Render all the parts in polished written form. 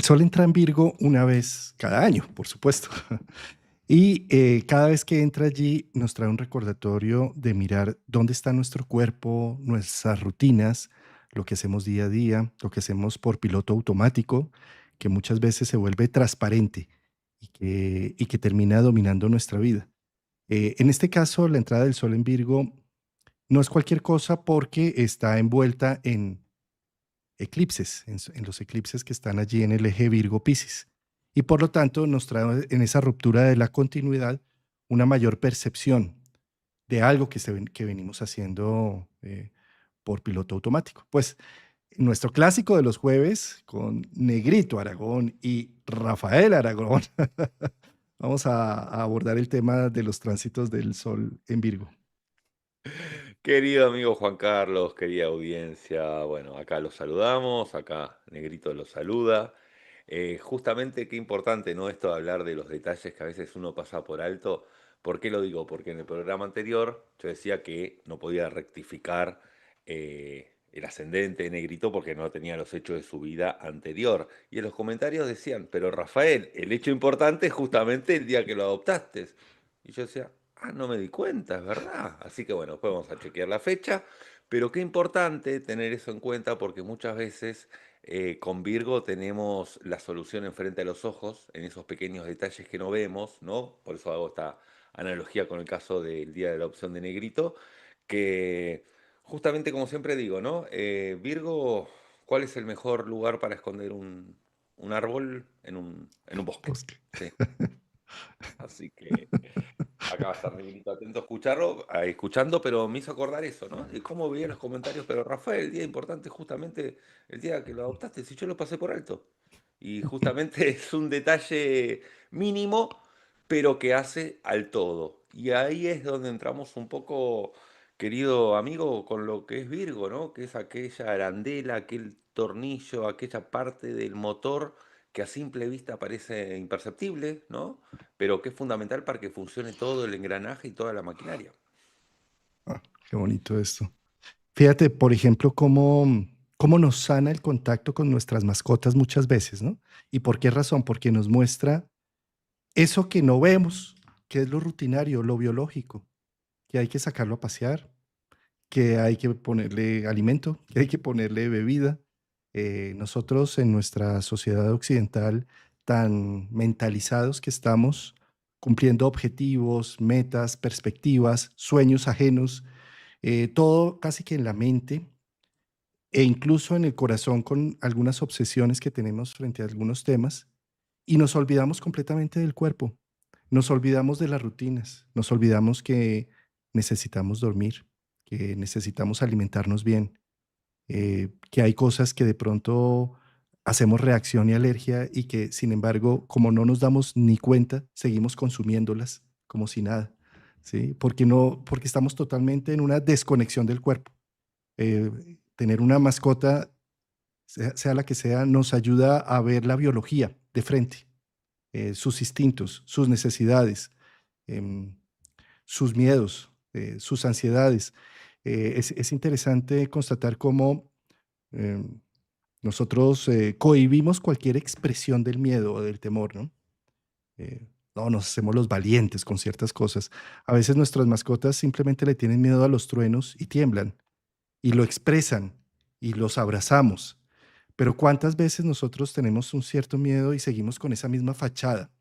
El Sol entra en Virgo una vez cada año, por supuesto. Y cada vez que entra allí nos trae un recordatorio de mirar dónde está nuestro cuerpo, nuestras rutinas, lo que hacemos día a día, lo que hacemos por piloto automático, que muchas veces se vuelve transparente y que termina dominando nuestra vida. En este caso, la entrada del Sol en Virgo no es cualquier cosa porque está envuelta en eclipses, en los eclipses que están allí en el eje Virgo-Piscis. Y por lo tanto nos trae en esa ruptura de la continuidad una mayor percepción de algo que venimos haciendo por piloto automático. Pues nuestro clásico de los jueves con Negrito Aragón y Rafael Aragón, vamos a abordar el tema de los tránsitos del Sol en Virgo. Querido amigo Juan Carlos, querida audiencia, bueno, acá los saludamos, acá Negrito los saluda. Justamente qué importante, ¿no? Esto de hablar de los detalles que a veces uno pasa por alto. ¿Por qué lo digo? Porque en el programa anterior yo decía que no podía rectificar el ascendente de Negrito porque no tenía los hechos de su vida anterior. Y en los comentarios decían, pero Rafael, el hecho importante es justamente el día que lo adoptaste. Y yo decía, no me di cuenta, es verdad. Así que bueno, después vamos a chequear la fecha. Pero qué importante tener eso en cuenta porque muchas veces con Virgo tenemos la solución enfrente a los ojos, en esos pequeños detalles que no vemos, ¿no? Por eso hago esta analogía con el caso del día de la opción de Negrito, que justamente como siempre digo, ¿no? Virgo, ¿cuál es el mejor lugar para esconder un árbol en un bosque? Bosque. Sí. Así que acá va a estar Negrito atento a escucharlo, escuchando, pero me hizo acordar eso, ¿no? De cómo veía los comentarios, pero Rafael, el día importante es justamente el día que lo adoptaste, si yo lo pasé por alto. Y justamente es un detalle mínimo, pero que hace al todo. Y ahí es donde entramos un poco, querido amigo, con lo que es Virgo, ¿no? Que es aquella arandela, aquel tornillo, aquella parte del motor que a simple vista parece imperceptible, ¿no? Pero que es fundamental para que funcione todo el engranaje y toda la maquinaria. Ah, qué bonito esto. Fíjate, por ejemplo, cómo nos sana el contacto con nuestras mascotas muchas veces, ¿no? ¿Y por qué razón? Porque nos muestra eso que no vemos, que es lo rutinario, lo biológico, que hay que sacarlo a pasear, que hay que ponerle alimento, que hay que ponerle bebida. Nosotros en nuestra sociedad occidental, tan mentalizados que estamos, cumpliendo objetivos, metas, perspectivas, sueños ajenos, todo casi que en la mente e incluso en el corazón con algunas obsesiones que tenemos frente a algunos temas y nos olvidamos completamente del cuerpo, nos olvidamos de las rutinas, nos olvidamos que necesitamos dormir, que necesitamos alimentarnos bien, que hay cosas que de pronto hacemos reacción y alergia y que sin embargo, como no nos damos ni cuenta, seguimos consumiéndolas como si nada, ¿sí? Porque no, porque estamos totalmente en una desconexión del cuerpo. Tener una mascota, sea la que sea, nos ayuda a ver la biología de frente, sus instintos, sus necesidades, em, sus miedos, sus ansiedades. Es interesante constatar cómo em, nosotros cohibimos cualquier expresión del miedo o del temor, ¿no? No, nos hacemos los valientes con ciertas cosas. A veces nuestras mascotas simplemente le tienen miedo a los truenos y tiemblan y lo expresan y los abrazamos. Pero ¿cuántas veces nosotros tenemos un cierto miedo y seguimos con esa misma fachada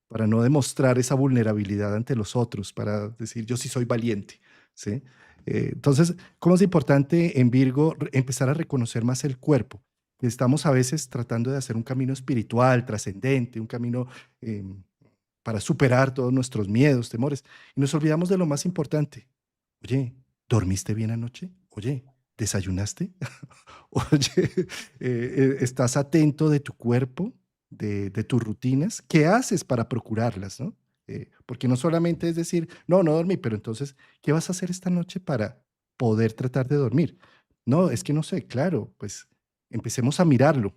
para no demostrar esa vulnerabilidad ante los otros, para decir yo sí soy valiente, ¿sí? Entonces, ¿cómo es importante en Virgo empezar a reconocer más el cuerpo? Estamos a veces tratando de hacer un camino espiritual, trascendente, un camino em, para superar todos nuestros miedos, temores, y nos olvidamos de lo más importante. Oye, ¿dormiste bien anoche? Oye, ¿desayunaste? Oye, ¿estás atento de tu cuerpo, de tus rutinas? ¿Qué haces para procurarlas, no? Porque no solamente es decir, no, no dormí, pero entonces, ¿qué vas a hacer esta noche para poder tratar de dormir? No, es que no sé, claro, pues empecemos a mirarlo,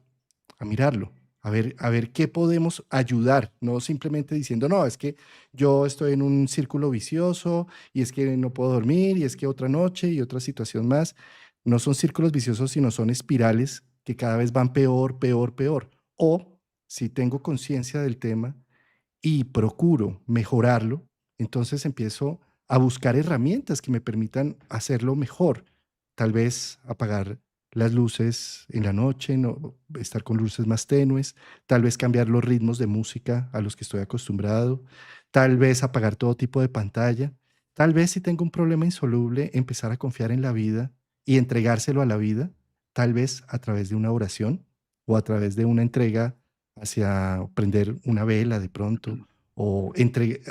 a ver qué podemos ayudar, no simplemente diciendo, no, es que yo estoy en un círculo vicioso y es que no puedo dormir y es que otra noche y otra situación más. No son círculos viciosos, sino son espirales que cada vez van peor, peor, peor. O si tengo conciencia del tema y procuro mejorarlo, entonces empiezo a buscar herramientas que me permitan hacerlo mejor. Tal vez apagar las luces en la noche, no, estar con luces más tenues, tal vez cambiar los ritmos de música a los que estoy acostumbrado, tal vez apagar todo tipo de pantalla, tal vez si tengo un problema insoluble, empezar a confiar en la vida y entregárselo a la vida, tal vez a través de una oración o a través de una entrega hacia prender una vela de pronto o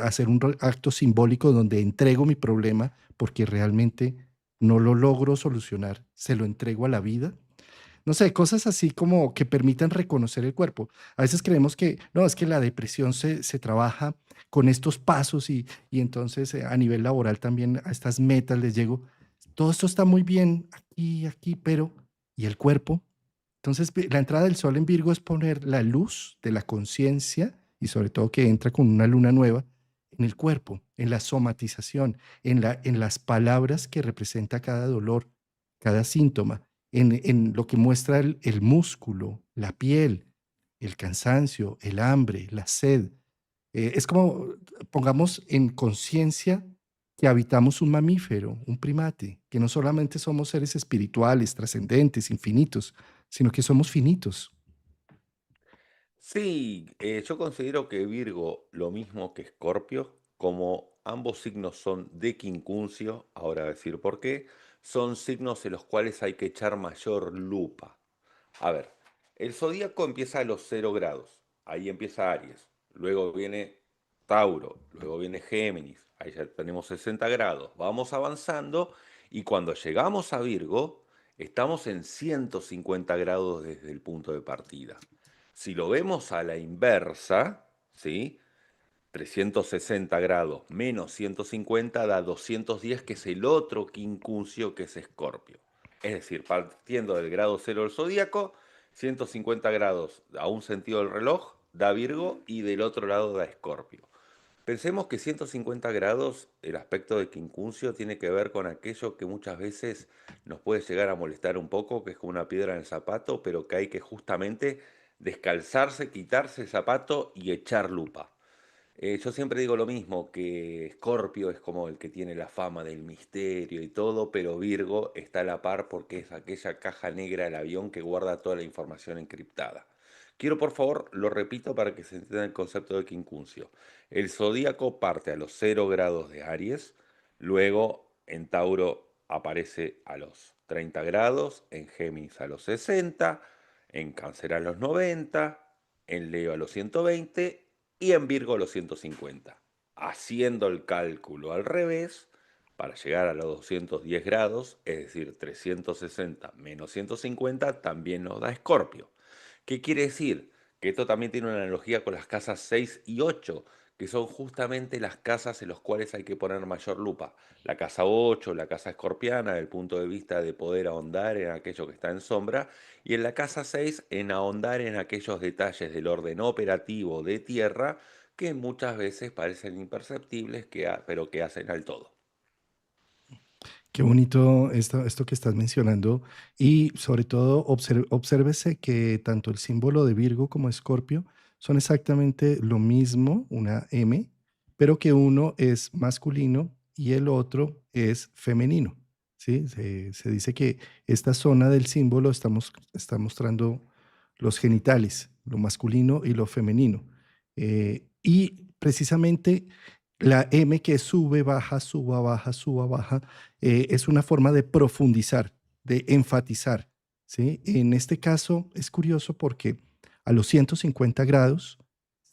hacer un acto simbólico donde entrego mi problema porque realmente no lo logro solucionar, se lo entrego a la vida. No sé, cosas así como que permitan reconocer el cuerpo. A veces creemos que, no, es que la depresión se trabaja con estos pasos y entonces a nivel laboral también a estas metas les llego. Todo esto está muy bien aquí, pero ¿y el cuerpo? Entonces, la entrada del sol en Virgo es poner la luz de la conciencia y sobre todo que entra con una luna nueva en el cuerpo, en la somatización, en las palabras que representa cada dolor, cada síntoma, en lo que muestra el músculo, la piel, el cansancio, el hambre, la sed. Es como pongamos en conciencia que habitamos un mamífero, un primate, que no solamente somos seres espirituales, trascendentes, infinitos, sino que somos finitos. Sí, yo considero que Virgo, lo mismo que Escorpio, como ambos signos son de quincuncio, ahora voy a decir por qué, son signos en los cuales hay que echar mayor lupa. A ver, el zodíaco empieza a los 0 grados, ahí empieza Aries, luego viene Tauro, luego viene Géminis, ahí ya tenemos 60 grados, vamos avanzando y cuando llegamos a Virgo, estamos en 150 grados desde el punto de partida. Si lo vemos a la inversa, ¿sí? 360 grados menos 150 da 210, que es el otro quincuncio, que es Escorpio. Es decir, partiendo del grado cero del zodíaco, 150 grados a un sentido del reloj da Virgo y del otro lado da Escorpio. Pensemos que 150 grados, el aspecto de quincuncio, tiene que ver con aquello que muchas veces nos puede llegar a molestar un poco, que es como una piedra en el zapato, pero que hay que justamente descalzarse, quitarse el zapato y echar lupa. Yo siempre digo lo mismo, que Escorpio es como el que tiene la fama del misterio y todo, pero Virgo está a la par porque es aquella caja negra del avión que guarda toda la información encriptada. Quiero, por favor, lo repito para que se entienda el concepto de quincuncio. El zodíaco parte a los 0 grados de Aries, luego en Tauro aparece a los 30 grados, en Géminis a los 60, en Cáncer a los 90, en Leo a los 120 y en Virgo a los 150. Haciendo el cálculo al revés, para llegar a los 210 grados, es decir, 360 menos 150, también nos da Escorpio. ¿Qué quiere decir? Que esto también tiene una analogía con las casas 6 y 8, que son justamente las casas en las cuales hay que poner mayor lupa. La casa 8, la casa escorpiana, desde el punto de vista de poder ahondar en aquello que está en sombra, y en la casa 6 en ahondar en aquellos detalles del orden operativo de tierra que muchas veces parecen imperceptibles, pero que hacen al todo. Qué bonito esto que estás mencionando y sobre todo obsérvese que tanto el símbolo de Virgo como Escorpio son exactamente lo mismo, una M, pero que uno es masculino y el otro es femenino. ¿Sí? Se dice que esta zona del símbolo está mostrando los genitales, lo masculino y lo femenino. Y precisamente la M que sube, baja, suba, baja, es una forma de profundizar, de enfatizar, ¿sí? En este caso es curioso porque a los 150 grados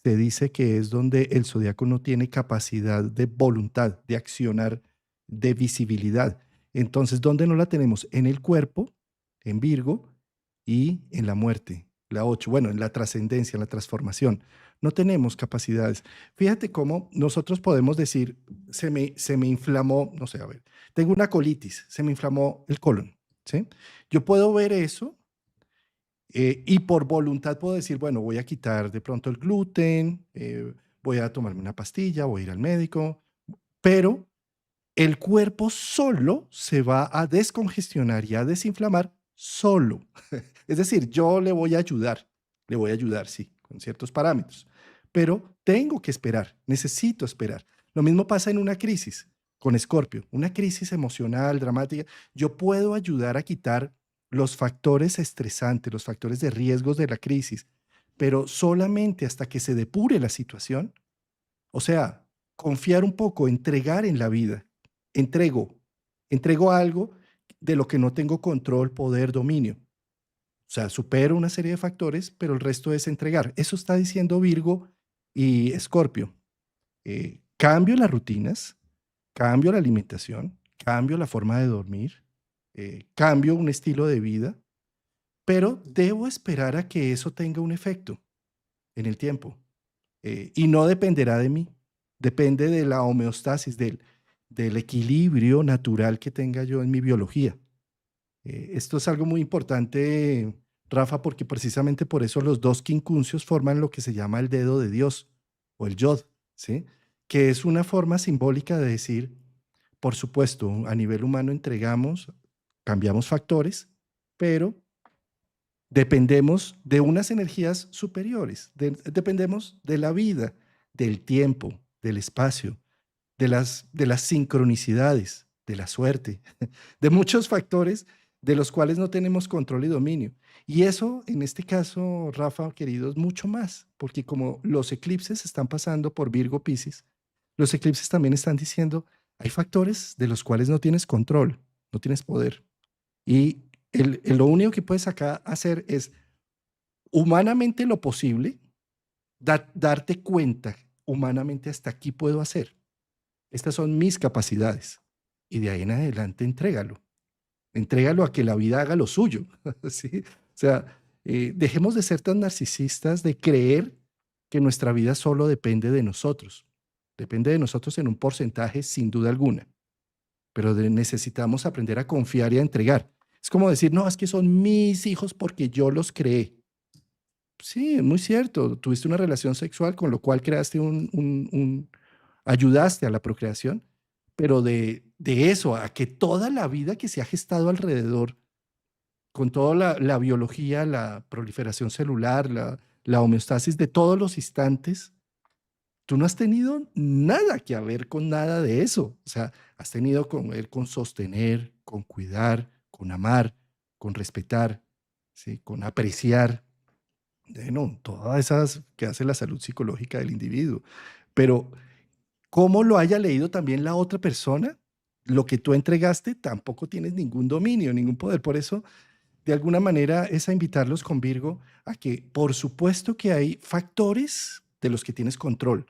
se dice que es donde el zodiaco no tiene capacidad de voluntad, de accionar, de visibilidad. Entonces, ¿dónde no la tenemos? En el cuerpo, en Virgo, y en la muerte, la 8, bueno, en la trascendencia, en la transformación. No tenemos capacidades. Fíjate cómo nosotros podemos decir, se me inflamó, no sé, a ver, tengo una colitis, se me inflamó el colon, ¿sí? Yo puedo ver eso y por voluntad puedo decir, bueno, voy a quitar de pronto el gluten, voy a tomarme una pastilla, voy a ir al médico, pero el cuerpo solo se va a descongestionar y a desinflamar solo. Es decir, yo le voy a ayudar, sí, con ciertos parámetros. Pero tengo que esperar, necesito esperar. Lo mismo pasa en una crisis con Escorpio, una crisis emocional, dramática. Yo puedo ayudar a quitar los factores estresantes, los factores de riesgos de la crisis, pero solamente hasta que se depure la situación. O sea, confiar un poco, entregar en la vida. Entrego, entrego algo de lo que no tengo control, poder, dominio. O sea, supero una serie de factores, pero el resto es entregar. Eso está diciendo Virgo y Escorpio. Cambio las rutinas, cambio la alimentación, cambio la forma de dormir, cambio un estilo de vida, pero debo esperar a que eso tenga un efecto en el tiempo. Y no dependerá de mí, depende de la homeostasis, del equilibrio natural que tenga yo en mi biología. Esto es algo muy importante, Rafa, porque precisamente por eso los dos quincuncios forman lo que se llama el dedo de Dios o el yod, ¿sí? Que es una forma simbólica de decir, por supuesto, a nivel humano entregamos, cambiamos factores, pero dependemos de unas energías superiores, dependemos de la vida, del tiempo, del espacio, de las sincronicidades, de la suerte, de muchos factores de los cuales no tenemos control y dominio. Y eso, en este caso, Rafa, querido, es mucho más, porque como los eclipses están pasando por Virgo Piscis, los eclipses también están diciendo, hay factores de los cuales no tienes control, no tienes poder. Y lo único que puedes acá hacer es humanamente lo posible, darte cuenta humanamente hasta aquí puedo hacer. Estas son mis capacidades. Y de ahí en adelante entrégalo. Entrégalo a que la vida haga lo suyo. ¿Sí? O sea, dejemos de ser tan narcisistas de creer que nuestra vida solo depende de nosotros. Depende de nosotros en un porcentaje sin duda alguna, pero necesitamos aprender a confiar y a entregar. Es como decir, no, es que son mis hijos porque yo los creé. Sí, es muy cierto. Tuviste una relación sexual con lo cual creaste ayudaste a la procreación, pero de eso a que toda la vida que se ha gestado alrededor, con toda la biología, la proliferación celular, la homeostasis de todos los instantes, tú no has tenido nada que ver con nada de eso. O sea, has tenido que ver con sostener, con cuidar, con amar, con respetar, ¿sí? Con apreciar. Bueno, todas esas que hace la salud psicológica del individuo. Pero cómo lo haya leído también la otra persona, lo que tú entregaste, tampoco tienes ningún dominio, ningún poder. Por eso, de alguna manera, es a invitarlos con Virgo a que, por supuesto que hay factores de los que tienes control.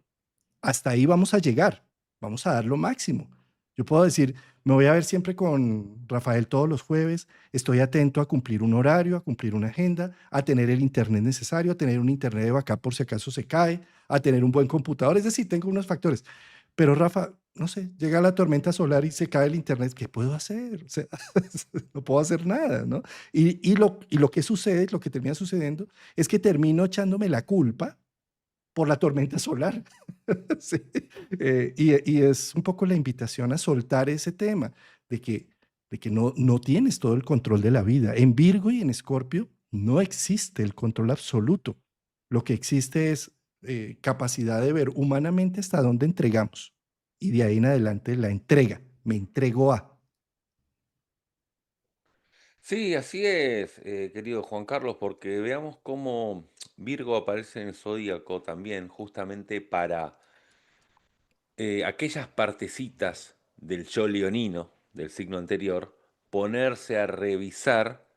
Hasta ahí vamos a llegar, vamos a dar lo máximo. Yo puedo decir, me voy a ver siempre con Rafael todos los jueves, estoy atento a cumplir un horario, a cumplir una agenda, a tener el internet necesario, a tener un internet de backup por si acaso se cae, a tener un buen computador, es decir, tengo unos factores. Pero Rafa, no sé, llega la tormenta solar y se cae el internet, ¿qué puedo hacer? O sea, no puedo hacer nada, ¿no? Y lo que sucede, lo que termina sucediendo, es que termino echándome la culpa por la tormenta solar. Sí. Y es un poco la invitación a soltar ese tema de que no tienes todo el control de la vida. En Virgo y en Escorpio no existe el control absoluto. Lo que existe es capacidad de ver humanamente hasta dónde entregamos. Y de ahí en adelante la entrega. Me entrego a. Sí, así es, querido Juan Carlos, porque veamos cómo Virgo aparece en el zodíaco también, justamente para aquellas partecitas del yo leonino, del signo anterior, ponerse a revisar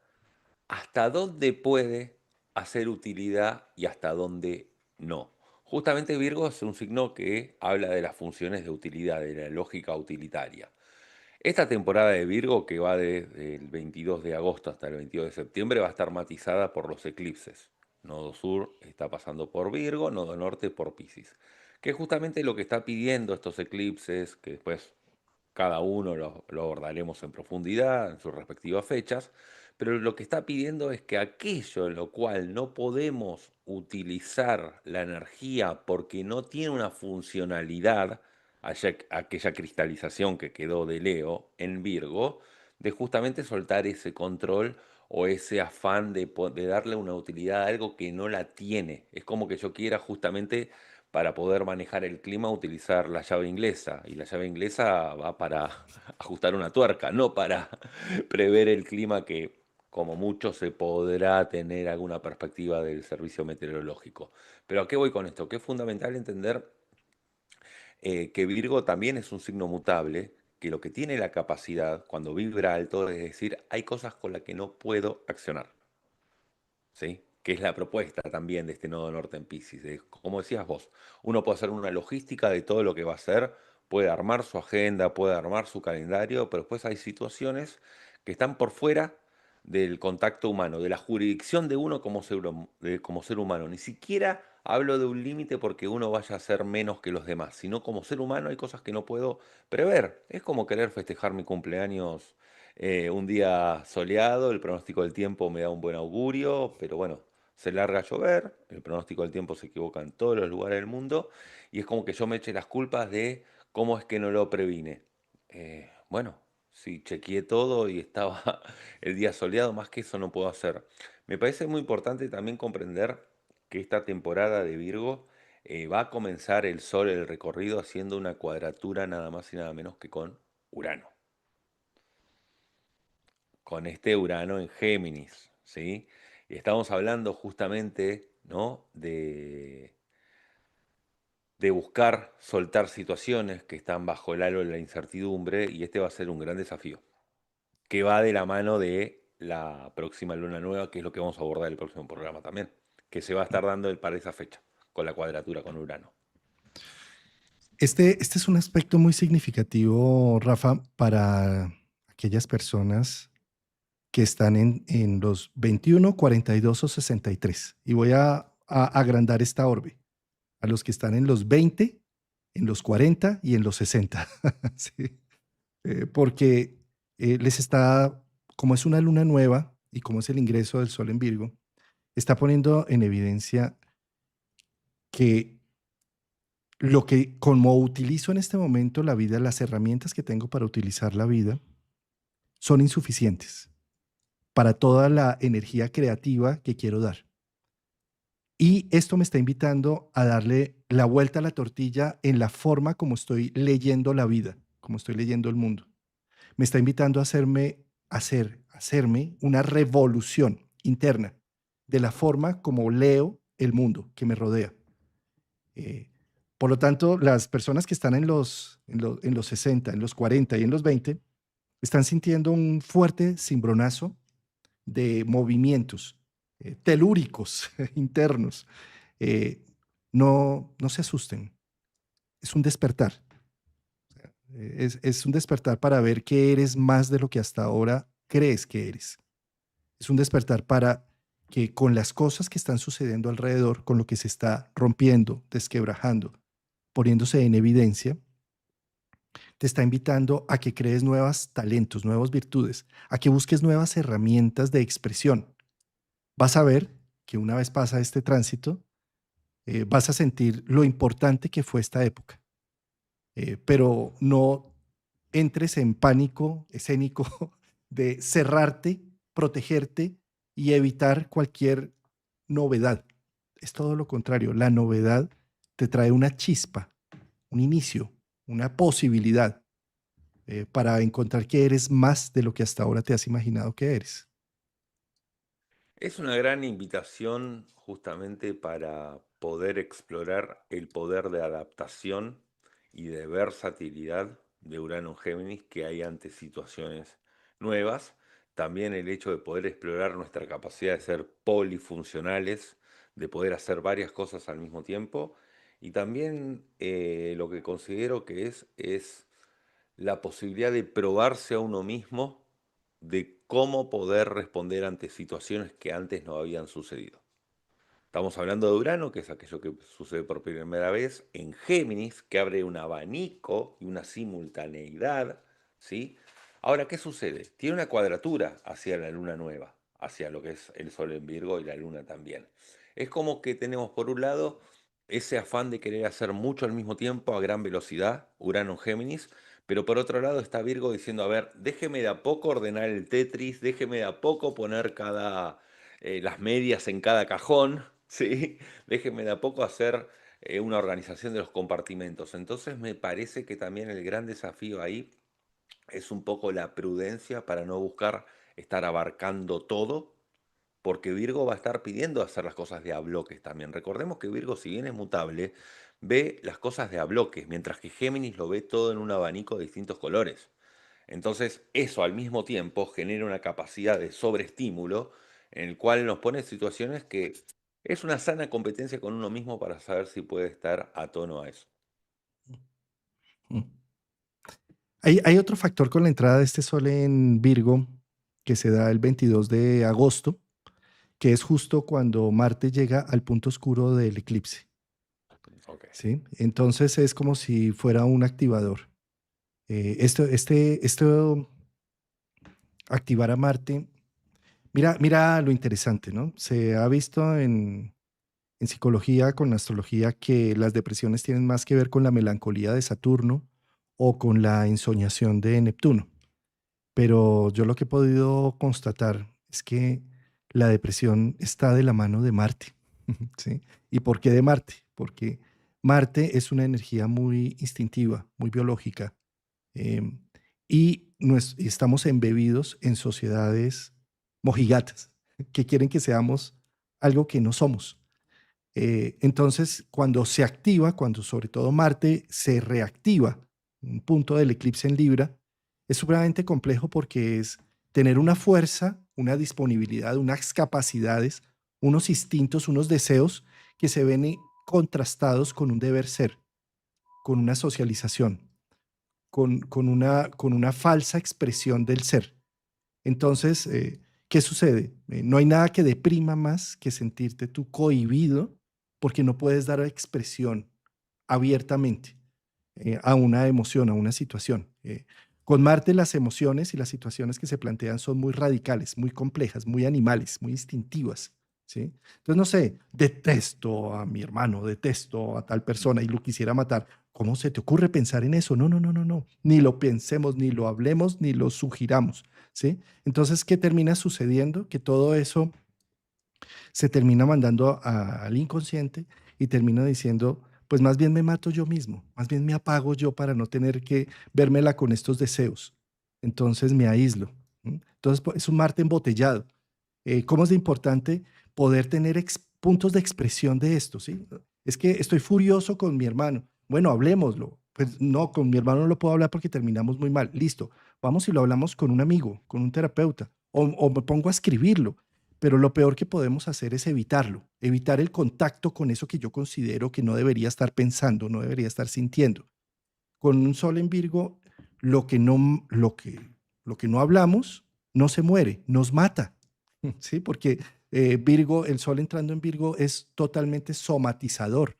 hasta dónde puede hacer utilidad y hasta dónde no. Justamente Virgo es un signo que habla de las funciones de utilidad, de la lógica utilitaria. Esta temporada de Virgo, que va desde el 22 de agosto hasta el 22 de septiembre, va a estar matizada por los eclipses. Nodo sur está pasando por Virgo, nodo norte por Piscis. Que es justamente lo que está pidiendo estos eclipses, que después cada uno lo abordaremos en profundidad en sus respectivas fechas, pero lo que está pidiendo es que aquello en lo cual no podemos utilizar la energía porque no tiene una funcionalidad, aquella cristalización que quedó de Leo en Virgo, de justamente soltar ese control o ese afán de darle una utilidad a algo que no la tiene. Es como que yo quiera justamente para poder manejar el clima utilizar la llave inglesa, y la llave inglesa va para ajustar una tuerca, no para prever el clima que como mucho se podrá tener alguna perspectiva del servicio meteorológico. Pero ¿a qué voy con esto? Que es fundamental entender que Virgo también es un signo mutable, que lo que tiene la capacidad cuando vibra alto es decir, hay cosas con las que no puedo accionar. ¿Sí? Que es la propuesta también de este nodo norte en Piscis. Como decías vos, uno puede hacer una logística de todo lo que va a hacer, puede armar su agenda, puede armar su calendario, pero después hay situaciones que están por fuera del contacto humano, de la jurisdicción de uno como ser humano. Ni siquiera hablo de un límite porque uno vaya a ser menos que los demás, sino como ser humano hay cosas que no puedo prever. Es como querer festejar mi cumpleaños un día soleado, el pronóstico del tiempo me da un buen augurio, pero bueno, se larga a llover, el pronóstico del tiempo se equivoca en todos los lugares del mundo y es como que yo me eche las culpas de cómo es que no lo previne. Bueno, si chequeé todo y estaba el día soleado, más que eso no puedo hacer. Me parece muy importante también comprender que esta temporada de Virgo va a comenzar el Sol el recorrido haciendo una cuadratura nada más y nada menos que con Urano, con este Urano en Géminis, ¿sí? Y estamos hablando justamente, ¿no? De buscar soltar situaciones que están bajo el halo de la incertidumbre y este va a ser un gran desafío, que va de la mano de la próxima luna nueva, que es lo que vamos a abordar en el próximo programa también, que se va a estar dando para esa fecha, con la cuadratura con Urano. Este es un aspecto muy significativo, Rafa, para aquellas personas que están en los 21, 42 o 63. Y voy a agrandar esta orbe a los que están en los 20, en los 40 y en los 60. Sí. Porque les está, como es una luna nueva y como es el ingreso del Sol en Virgo, está poniendo en evidencia que lo que como utilizo en este momento la vida, las herramientas que tengo para utilizar la vida, son insuficientes para toda la energía creativa que quiero dar. Y esto me está invitando a darle la vuelta a la tortilla en la forma como estoy leyendo la vida, como estoy leyendo el mundo. Me está invitando a hacerme una revolución interna de la forma como leo el mundo que me rodea. Eh, por lo tanto, las personas que están en los 60, en los 40 y en los 20 están sintiendo un fuerte cimbronazo de movimientos telúricos internos. Eh, no se asusten, es un despertar. Es un despertar para ver que eres más de lo que hasta ahora crees que eres. Es un despertar para que con las cosas que están sucediendo alrededor, con lo que se está rompiendo, desquebrajando, poniéndose en evidencia, te está invitando a que crees nuevos talentos, nuevas virtudes, a que busques nuevas herramientas de expresión. Vas a ver que una vez pasa este tránsito, vas a sentir lo importante que fue esta época, pero no entres en pánico escénico de cerrarte, protegerte y evitar cualquier novedad. Es todo lo contrario. La novedad te trae una chispa, un inicio, una posibilidad para encontrar que eres más de lo que hasta ahora te has imaginado que eres. Es una gran invitación justamente para poder explorar el poder de adaptación y de versatilidad de Urano en Géminis que hay ante situaciones nuevas. También el hecho de poder explorar nuestra capacidad de ser polifuncionales, de poder hacer varias cosas al mismo tiempo. Y también lo que considero que es la posibilidad de probarse a uno mismo de cómo poder responder ante situaciones que antes no habían sucedido. Estamos hablando de Urano, que es aquello que sucede por primera vez, en Géminis, que abre un abanico y una simultaneidad, ¿sí? Ahora, ¿qué sucede? Tiene una cuadratura hacia la luna nueva, hacia lo que es el Sol en Virgo y la luna también. Es como que tenemos por un lado ese afán de querer hacer mucho al mismo tiempo a gran velocidad, Urano en Géminis, Pero por otro lado está Virgo diciendo, a ver, déjeme de a poco ordenar el Tetris, déjeme de a poco poner las medias en cada cajón, ¿sí? Déjeme de a poco hacer una organización de los compartimentos. Entonces me parece que también el gran desafío ahí es un poco la prudencia para no buscar estar abarcando todo, porque Virgo va a estar pidiendo hacer las cosas de a bloques también. Recordemos que Virgo, si bien es mutable, ve las cosas de a bloques, mientras que Géminis lo ve todo en un abanico de distintos colores. Entonces, eso al mismo tiempo genera una capacidad de sobreestímulo en el cual nos pone en situaciones que es una sana competencia con uno mismo para saber si puede estar a tono a eso. Mm. Hay otro factor con la entrada de este sol en Virgo que se da el 22 de agosto, que es justo cuando Marte llega al punto oscuro del eclipse, Ok. ¿sí? Entonces es como si fuera un activador. Esto activar a Marte, mira lo interesante, ¿no? Se ha visto en psicología, con astrología, que las depresiones tienen más que ver con la melancolía de Saturno o con la ensoñación de Neptuno. Pero yo lo que he podido constatar es que la depresión está de la mano de Marte, ¿sí? ¿Y por qué de Marte? Porque Marte es una energía muy instintiva, muy biológica, em, y estamos embebidos en sociedades mojigatas que quieren que seamos algo que no somos. Entonces, cuando se activa, cuando sobre todo Marte se reactiva, un punto del eclipse en Libra, es supremamente complejo porque es tener una fuerza, una disponibilidad, unas capacidades, unos instintos, unos deseos que se ven contrastados con un deber ser, con una socialización, con una falsa expresión del ser. Entonces, ¿qué sucede? No hay nada que deprima más que sentirte tú cohibido porque no puedes dar expresión abiertamente a una emoción, a una situación. Con Marte las emociones y las situaciones que se plantean son muy radicales, muy complejas, muy animales, muy instintivas. ¿Sí? Entonces, no sé, detesto a mi hermano, detesto a tal persona y lo quisiera matar. ¿Cómo se te ocurre pensar en eso? No, no, no, no, no. Ni lo pensemos, ni lo hablemos, ni lo sugiramos. ¿Sí? Entonces, ¿qué termina sucediendo? Que todo eso se termina mandando al inconsciente y termina diciendo, pues más bien me mato yo mismo, más bien me apago yo para no tener que vérmela con estos deseos. Entonces me aíslo. ¿M? Entonces es un Marte embotellado. ¿Cómo es de importante poder tener puntos de expresión de esto? ¿Sí? Es que estoy furioso con mi hermano. Bueno, hablemoslo. Pues no, con mi hermano no lo puedo hablar porque terminamos muy mal. Listo, vamos y lo hablamos con un amigo, con un terapeuta, o me pongo a escribirlo. Pero lo peor que podemos hacer es evitarlo, evitar el contacto con eso que yo considero que no debería estar pensando, no debería estar sintiendo. Con un sol en Virgo, lo que no, lo que no hablamos no se muere, nos mata. ¿Sí? Porque Virgo, el sol entrando en Virgo es totalmente somatizador.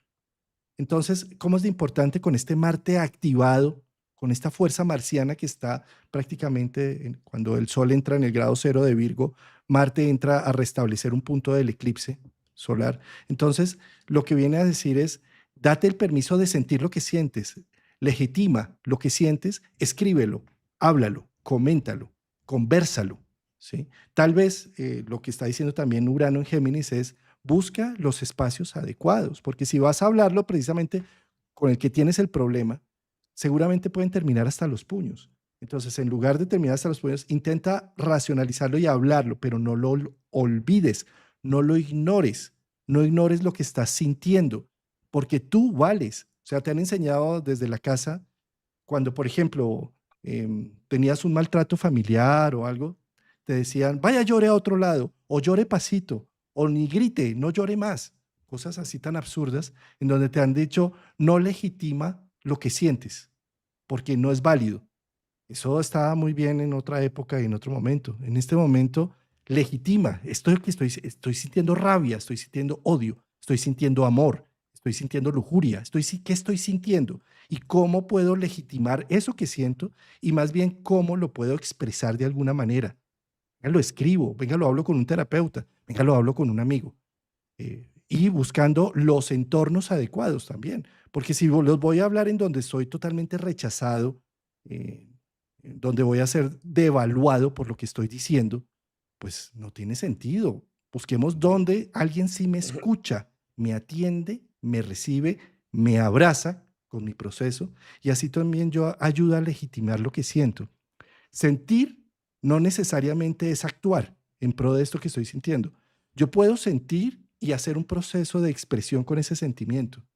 Entonces, ¿cómo es de importante con este Marte activado, con esta fuerza marciana que está prácticamente cuando el Sol entra en el grado cero de Virgo, Marte entra a restablecer un punto del eclipse solar? Entonces, lo que viene a decir es, date el permiso de sentir lo que sientes, legitima lo que sientes, escríbelo, háblalo, coméntalo, conversalo, ¿sí? Tal vez lo que está diciendo también Urano en Géminis es, busca los espacios adecuados, porque si vas a hablarlo precisamente con el que tienes el problema, seguramente pueden terminar hasta los puños. Entonces, en lugar de terminar hasta los puños, intenta racionalizarlo y hablarlo, pero no lo olvides, no lo ignores, no ignores lo que estás sintiendo, porque tú vales. O sea, te han enseñado desde la casa, cuando, por ejemplo, tenías un maltrato familiar o algo, te decían, vaya, llore a otro lado, o llore pasito, o ni grite, no llore más. Cosas así tan absurdas, en donde te han dicho, no legitima lo que sientes, porque no es válido. Eso estaba muy bien en otra época y en otro momento. En este momento, legitima. Estoy sintiendo rabia, estoy sintiendo odio, estoy sintiendo amor, estoy sintiendo lujuria. ¿Qué estoy sintiendo? ¿Y cómo puedo legitimar eso que siento? Y más bien, ¿cómo lo puedo expresar de alguna manera? Venga, lo escribo, venga, lo hablo con un terapeuta, venga, lo hablo con un amigo. Y buscando los entornos adecuados también. Porque si los voy a hablar en donde estoy totalmente rechazado, eh, donde voy a ser devaluado por lo que estoy diciendo, pues no tiene sentido. Busquemos donde alguien sí me escucha, me atiende, me recibe, me abraza con mi proceso y así también yo ayudo a legitimar lo que siento. Sentir no necesariamente es actuar en pro de esto que estoy sintiendo. Yo puedo sentir y hacer un proceso de expresión con ese sentimiento,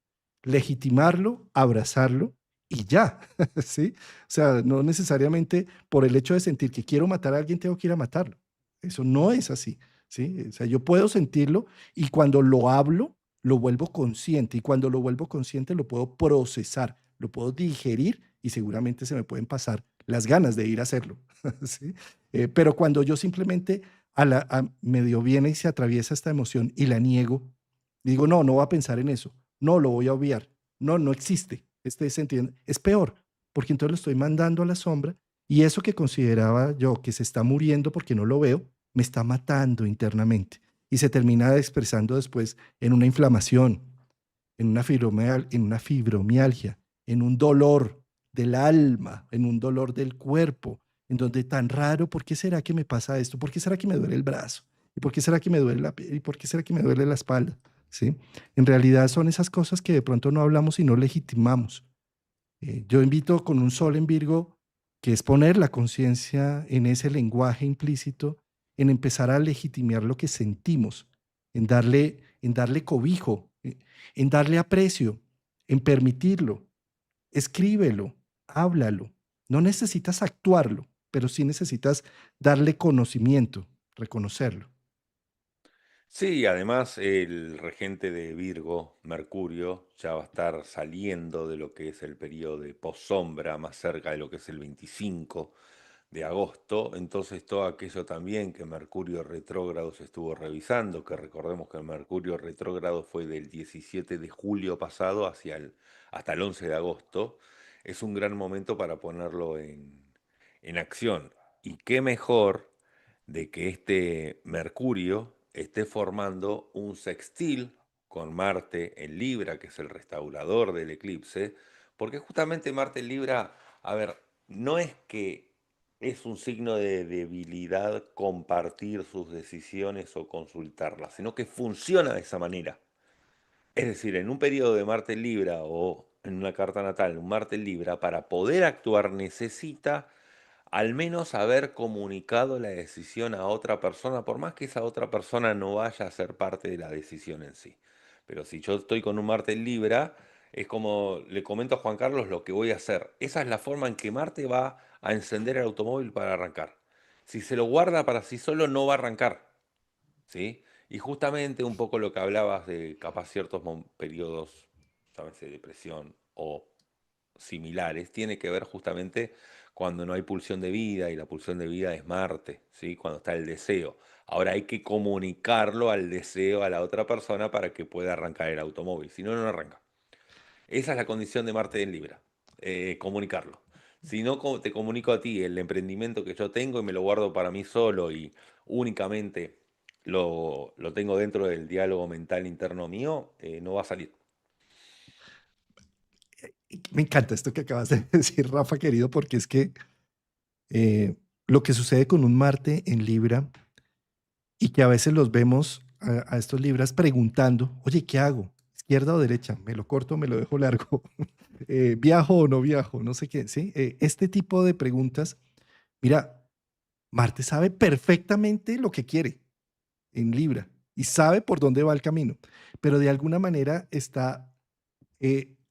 legitimarlo, abrazarlo y ya, ¿sí? O sea, no necesariamente por el hecho de sentir que quiero matar a alguien tengo que ir a matarlo. Eso no es así, ¿sí? O sea, yo puedo sentirlo y cuando lo hablo, lo vuelvo consciente y cuando lo vuelvo consciente lo puedo procesar, lo puedo digerir y seguramente se me pueden pasar las ganas de ir a hacerlo, ¿sí? Pero cuando yo simplemente medio viene y se atraviesa esta emoción y la niego, digo, no, no voy a pensar en eso, no, lo voy a obviar, no, no existe, este sentido es peor, porque entonces lo estoy mandando a la sombra y eso que consideraba yo que se está muriendo porque no lo veo, me está matando internamente y se termina expresando después en una inflamación, en una fibromialgia, en un dolor del alma, en un dolor del cuerpo, en donde tan raro, ¿por qué será que me pasa esto? ¿Por qué será que me duele el brazo? ¿Y por qué será que me duele ¿Y por qué será que me duele la espalda? ¿Sí? En realidad son esas cosas que de pronto no hablamos y no legitimamos. Yo invito con un sol en Virgo, que es poner la conciencia en ese lenguaje implícito, en empezar a legitimar lo que sentimos, en darle cobijo, en darle aprecio, en permitirlo. Escríbelo, háblalo. No necesitas actuarlo, pero sí necesitas darle conocimiento, reconocerlo. Sí, además el regente de Virgo, Mercurio, ya va a estar saliendo de lo que es el periodo de possombra, más cerca de lo que es el 25 de agosto. Entonces todo aquello también que Mercurio retrógrado se estuvo revisando, que recordemos que el Mercurio retrógrado fue del 17 de julio pasado hasta el 11 de agosto, es un gran momento para ponerlo en acción. Y qué mejor de que este Mercurio esté formando un sextil con Marte en Libra, que es el restaurador del eclipse, porque justamente Marte en Libra, a ver, no es que es un signo de debilidad compartir sus decisiones o consultarlas, sino que funciona de esa manera. Es decir, en un periodo de Marte en Libra o en una carta natal, un Marte en Libra, para poder actuar necesita al menos haber comunicado la decisión a otra persona, por más que esa otra persona no vaya a ser parte de la decisión en sí. Pero si yo estoy con un Marte en Libra, es como le comento a Juan Carlos lo que voy a hacer. Esa es la forma en que Marte va a encender el automóvil para arrancar. Si se lo guarda para sí solo, no va a arrancar. ¿Sí? Y justamente un poco lo que hablabas de capaz ciertos periodos, sabes, de depresión o similares, tiene que ver justamente cuando no hay pulsión de vida y la pulsión de vida es Marte, ¿sí? Cuando está el deseo. Ahora hay que comunicarlo al deseo a la otra persona para que pueda arrancar el automóvil, si no, no arranca. Esa es la condición de Marte en Libra, comunicarlo. Si no te comunico a ti el emprendimiento que yo tengo y me lo guardo para mí solo y únicamente lo tengo dentro del diálogo mental interno mío, no va a salir. Y me encanta esto que acabas de decir, Rafa, querido, porque es que eh, lo que sucede con un Marte en Libra y que a veces los vemos a estos libras preguntando, oye, ¿qué hago? ¿Izquierda o derecha? ¿Me lo corto o me lo dejo largo? ¿Viajo o no viajo? No sé qué, ¿sí? Este tipo de preguntas, mira, Marte sabe perfectamente lo que quiere en Libra y sabe por dónde va el camino, pero de alguna manera está,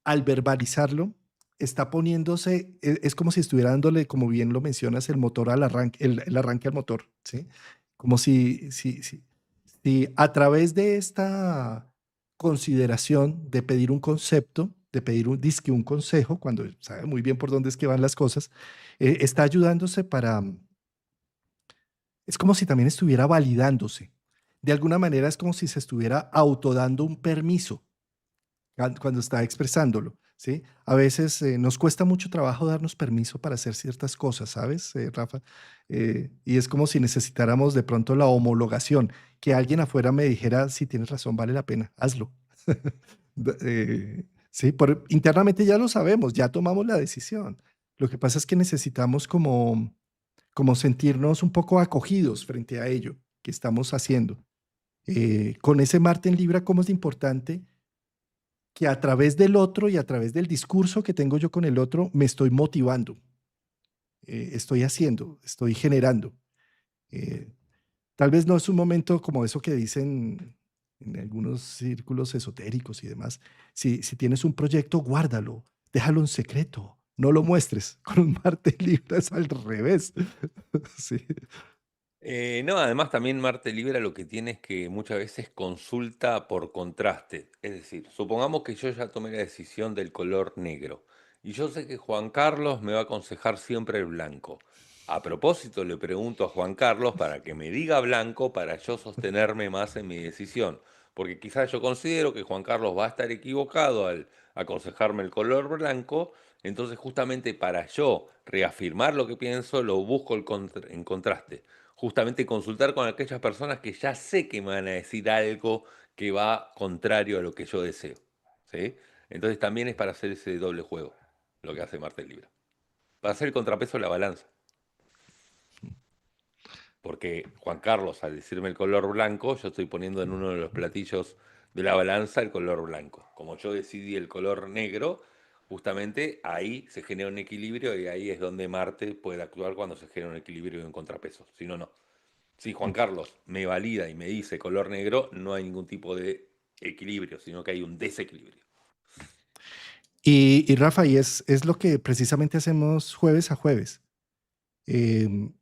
al verbalizarlo, está poniéndose, es como si estuviera dándole, como bien lo mencionas, el motor al arranque, el arranque al motor, ¿sí? Como si a través de esta consideración de pedir un concepto, de pedir un disque, un consejo, cuando sabe muy bien por dónde es que van las cosas, está ayudándose para, es como si también estuviera validándose. De alguna manera es como si se estuviera autodando un permiso cuando está expresándolo, ¿sí? A veces nos cuesta mucho trabajo darnos permiso para hacer ciertas cosas, ¿sabes, Rafa? Y es como si necesitáramos de pronto la homologación, que alguien afuera me dijera, si tienes razón, vale la pena, hazlo. Sí, internamente ya lo sabemos, ya tomamos la decisión, Lo que pasa es que necesitamos como sentirnos un poco acogidos frente a ello que estamos haciendo. Con ese Marte en Libra, ¿cómo es importante que a través del otro y a través del discurso que tengo yo con el otro, me estoy motivando, estoy haciendo, estoy generando? Eh, Tal vez no es un momento como eso que dicen en algunos círculos esotéricos y demás. Si tienes un proyecto, guárdalo, déjalo en secreto, no lo muestres. Con un Marte en Libra es al revés. Sí. No, además también Marte Libra lo que tiene es que muchas veces consulta por contraste. Es decir, supongamos que yo ya tomé la decisión del color negro y yo sé que Juan Carlos me va a aconsejar siempre el blanco. A propósito, le pregunto a Juan Carlos para que me diga blanco para yo sostenerme más en mi decisión, porque quizás yo considero que Juan Carlos va a estar equivocado al aconsejarme el color blanco, entonces justamente para yo reafirmar lo que pienso, lo busco en contraste, justamente consultar con aquellas personas que ya sé que me van a decir algo que va contrario a lo que yo deseo. ¿Sí? Entonces también es para hacer ese doble juego, lo que hace Marte Libra. Para hacer el contrapeso de la balanza. Porque Juan Carlos, al decirme el color blanco, yo estoy poniendo en uno de los platillos de la balanza el color blanco. Como yo decidí el color negro, justamente ahí se genera un equilibrio y ahí es donde Marte puede actuar cuando se genera un equilibrio y un contrapeso. Si no, no. Si Juan Carlos me valida y me dice color negro, no hay ningún tipo de equilibrio, sino que hay un desequilibrio. Y Rafa, y es lo que precisamente hacemos jueves a jueves. Em,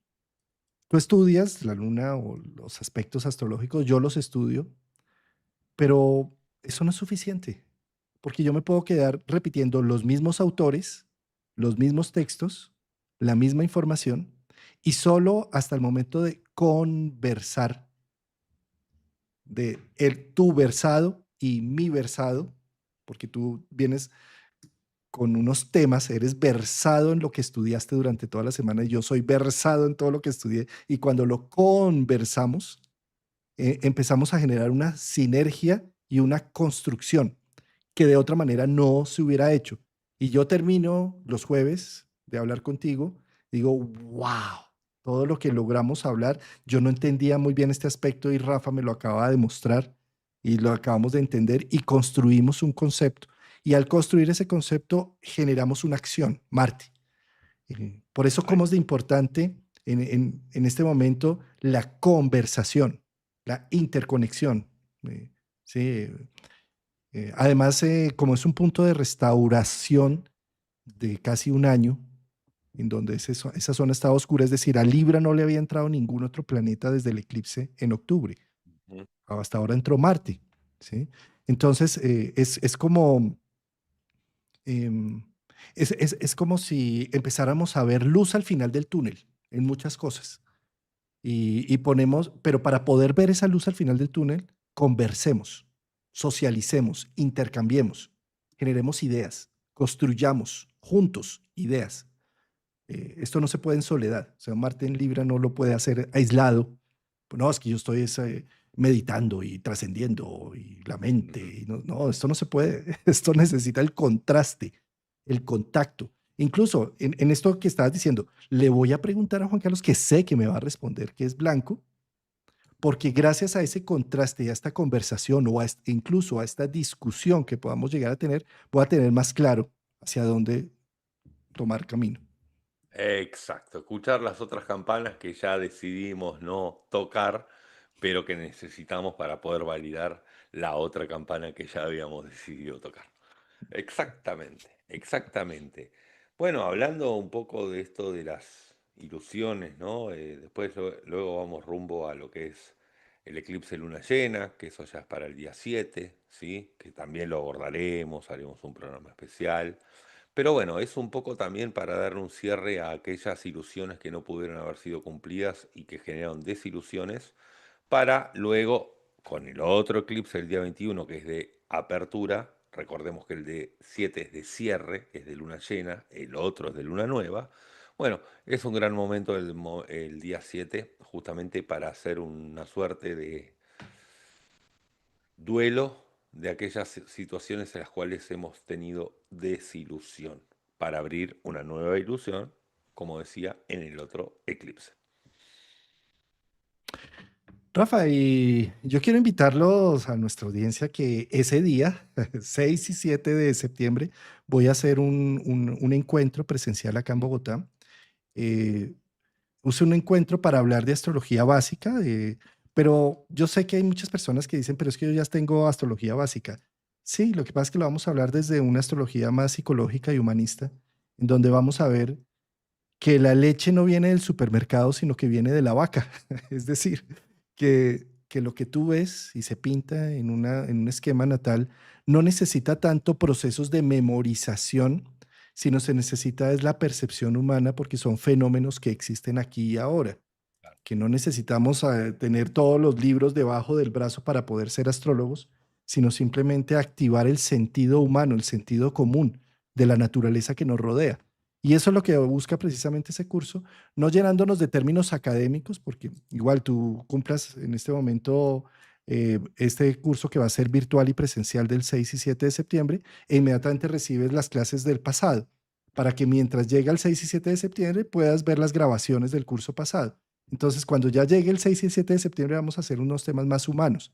Tú estudias la luna o los aspectos astrológicos, yo los estudio, pero eso no es suficiente, porque yo me puedo quedar repitiendo los mismos autores, los mismos textos, la misma información, y solo hasta el momento de conversar, de el tu versado y mi versado, porque tú vienes con unos temas, eres versado en lo que estudiaste durante toda la semana y yo soy versado en todo lo que estudié, y cuando lo conversamos, empezamos a generar una sinergia y una construcción que de otra manera no se hubiera hecho. Y yo termino los jueves de hablar contigo, digo, wow, todo lo que logramos hablar, yo no entendía muy bien este aspecto y Rafa me lo acaba de mostrar y lo acabamos de entender y construimos un concepto. Y al construir ese concepto generamos una acción, Marty. Por eso, cómo es de importante en este momento la conversación, la interconexión. Sí, además, como es un punto de restauración de casi un año, en donde esa zona estaba oscura, es decir, a Libra no le había entrado ningún otro planeta desde el eclipse en octubre. Ujú. Hasta ahora entró Marte. ¿Sí? Entonces, es como em, es como si empezáramos a ver luz al final del túnel en muchas cosas. Y ponemos, pero para poder ver esa luz al final del túnel, conversemos, socialicemos, intercambiemos, generemos ideas, construyamos juntos ideas. Esto no se puede en soledad. O sea, Martín Libra no lo puede hacer aislado. Pues no, es que yo estoy meditando y trascendiendo y la mente. Ujú. Y no, no, esto no se puede. Esto necesita el contraste, el contacto. Incluso en esto que estabas diciendo, le voy a preguntar a Juan Carlos, que sé que me va a responder que es blanco, porque gracias a ese contraste y a esta conversación o incluso a esta discusión que podamos llegar a tener, voy a tener más claro hacia dónde tomar camino. Exacto, escuchar las otras campanas que ya decidimos no tocar, pero que necesitamos para poder validar la otra campana que ya habíamos decidido tocar. Exactamente, exactamente. Bueno, hablando un poco de esto de las ilusiones, ¿no? Después luego vamos rumbo a lo que es el eclipse luna llena, que eso ya es para el día 7, ¿sí? Que también lo abordaremos, haremos un programa especial. Pero bueno, es un poco también para dar un cierre a aquellas ilusiones que no pudieron haber sido cumplidas y que generaron desilusiones, para luego, con el otro eclipse el día 21, que es de apertura, recordemos que el de 7 es de cierre, es de luna llena, el otro es de luna nueva. Bueno, es un gran momento el día 7, justamente para hacer una suerte de duelo de aquellas situaciones en las cuales hemos tenido desilusión. para abrir una nueva ilusión, como decía en el otro eclipse. Rafa, y yo quiero invitarlos a nuestra audiencia que ese día, 6 y 7 de septiembre, voy a hacer un encuentro presencial acá en Bogotá. Eh, Use un encuentro para hablar de astrología básica, pero yo sé que hay muchas personas que dicen, pero es que yo ya tengo astrología básica. Sí, lo que pasa es que lo vamos a hablar desde una astrología más psicológica y humanista, en donde vamos a ver que la leche no viene del supermercado, sino que viene de la vaca. Es decir, que lo que tú ves y se pinta en un esquema natal no necesita tanto procesos de memorización, sino se necesita es la percepción humana porque son fenómenos que existen aquí y ahora, que no necesitamos tener todos los libros debajo del brazo para poder ser astrólogos, sino simplemente activar el sentido humano, el sentido común de la naturaleza que nos rodea. Y eso es lo que busca precisamente ese curso, no llenándonos de términos académicos, porque igual tú cumplas en este momento este curso que va a ser virtual y presencial del 6 y 7 de septiembre, e inmediatamente recibes las clases del pasado, para que mientras llega el 6 y 7 de septiembre puedas ver las grabaciones del curso pasado. Entonces, cuando ya llegue el 6 y el 7 de septiembre, vamos a hacer unos temas más humanos.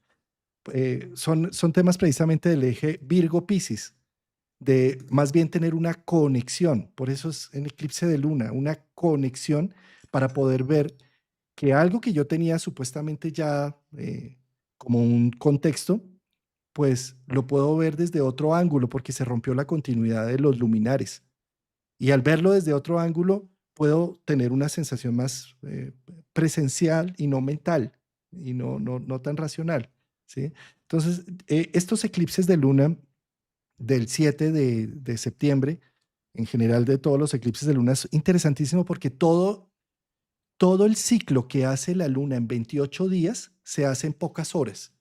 Son temas precisamente del eje Virgo-Piscis, de más bien tener una conexión. Por eso es en eclipse de luna, una conexión para poder ver que algo que yo tenía supuestamente ya como un contexto, pues lo puedo ver desde otro ángulo porque se rompió la continuidad de los luminares. Y al verlo desde otro ángulo, puedo tener una sensación más presencial y no mental, y no tan racional, ¿sí? Entonces, estos eclipses de luna del 7 de septiembre, en general de todos los eclipses de luna, es interesantísimo porque todo el ciclo que hace la luna en 28 días se hace en pocas horas.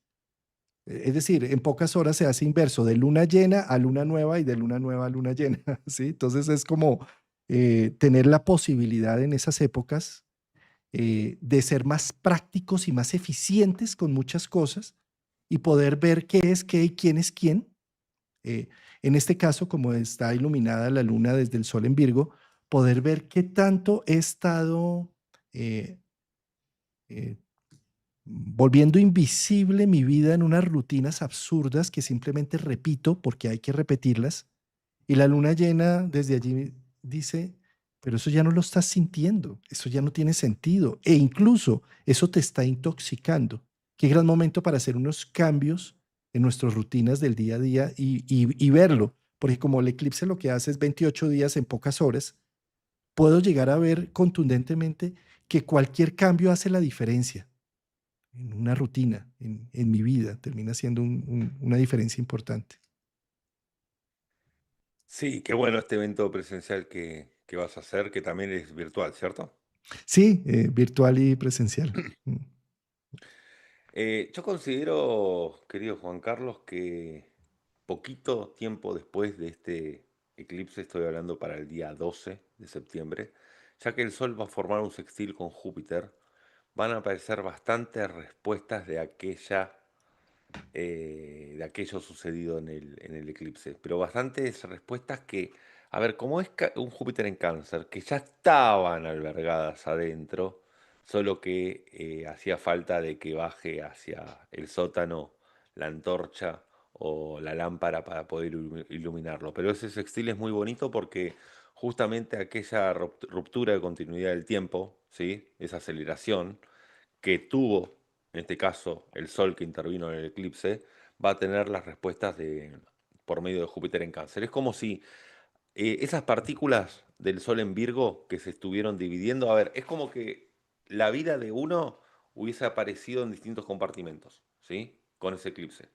Es decir, en pocas horas se hace inverso, de luna llena a luna nueva y de luna nueva a luna llena, ¿sí? Entonces es como tener la posibilidad en esas épocas de ser más prácticos y más eficientes con muchas cosas y poder ver qué es qué y quién es quién. Eh, en este caso, como está iluminada la luna desde el sol en Virgo, poder ver qué tanto he estado eh, eh, volviendo invisible mi vida en unas rutinas absurdas que simplemente repito porque hay que repetirlas. Y la luna llena desde allí dice, pero eso ya no lo estás sintiendo, eso ya no tiene sentido. E incluso eso te está intoxicando. Qué gran momento para hacer unos cambios en nuestras rutinas del día a día y verlo. Porque como el eclipse lo que hace es 28 días en pocas horas, puedo llegar a ver contundentemente que cualquier cambio hace la diferencia en una rutina, en mi vida, termina siendo una diferencia importante. Sí, qué bueno este evento presencial que vas a hacer, que también es virtual, ¿cierto? Sí, virtual y presencial. Mm. Yo considero, querido Juan Carlos, que poquito tiempo después de este eclipse, estoy hablando para el día 12 de septiembre, ya que el Sol va a formar un sextil con Júpiter, van a aparecer bastantes respuestas de aquello sucedido en el eclipse, pero bastantes respuestas que, a ver, como es un Júpiter en cáncer, que ya estaban albergadas adentro, solo que hacía falta de que baje hacia el sótano la antorcha o la lámpara para poder iluminarlo. Pero ese sextil es muy bonito porque justamente aquella ruptura de continuidad del tiempo, ¿sí? Esa aceleración, que tuvo, en este caso, el Sol que intervino en el eclipse, va a tener las respuestas por medio de Júpiter en Cáncer. Es como si esas partículas del Sol en Virgo que se estuvieron dividiendo, a ver, es como que la vida de uno hubiese aparecido en distintos compartimentos, ¿sí? Con ese eclipse.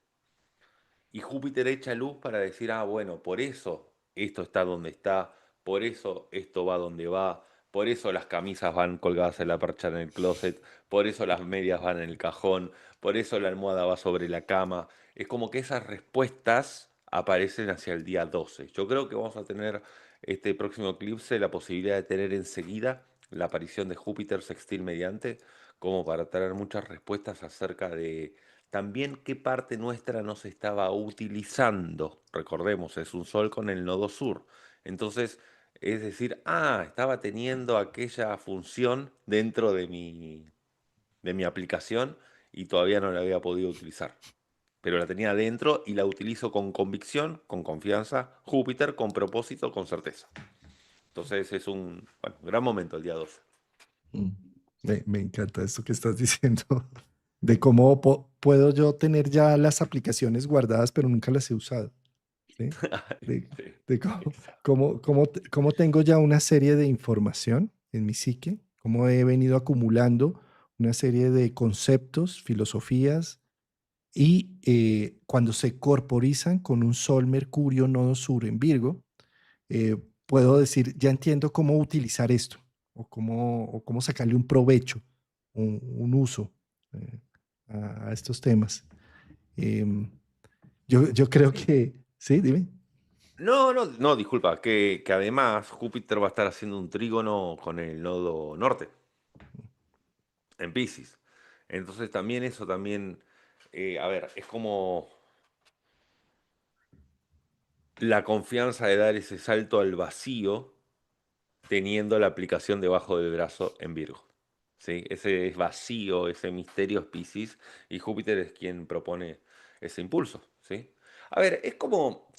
Y Júpiter echa luz para decir, ah, bueno, por eso esto está donde está, por eso esto va donde va, por eso las camisas van colgadas en la percha en el closet, por eso las medias van en el cajón, por eso la almohada va sobre la cama. Es como que esas respuestas aparecen hacia el día 12. Yo creo que vamos a tener este próximo eclipse la posibilidad de tener enseguida la aparición de Júpiter sextil mediante, como para traer muchas respuestas acerca de también qué parte nuestra no se estaba utilizando. Recordemos, es un sol con el nodo sur. Entonces, Es decir, estaba teniendo aquella función dentro de mi aplicación y todavía no la había podido utilizar. Pero la tenía dentro y la utilizo con convicción, con confianza, Júpiter, con propósito, con certeza. Entonces es un bueno, gran momento el día 12. Mm. Me encanta esto que estás diciendo, de cómo puedo yo tener ya las aplicaciones guardadas, pero nunca las he usado, ¿sí? De, Sí, de cómo, exacto. cómo tengo ya una serie de información en mi psique, cómo he venido acumulando una serie de conceptos, filosofías, y cuando se corporizan con un Sol, Mercurio, Nodo Sur en Virgo, puedo decir, ya entiendo cómo utilizar esto o cómo sacarle un provecho, un uso eh, a estos temas. Em, yo creo Sí. que, sí, dime. No, no, no, disculpa, que además Júpiter va a estar haciendo un trígono con el nodo norte, en Piscis. Entonces también eso también, a ver, es como la confianza de dar ese salto al vacío teniendo la aplicación debajo del brazo en Virgo. ¿Sí? Ese es vacío, ese misterio es Piscis y Júpiter es quien propone ese impulso. ¿Sí? A ver, es como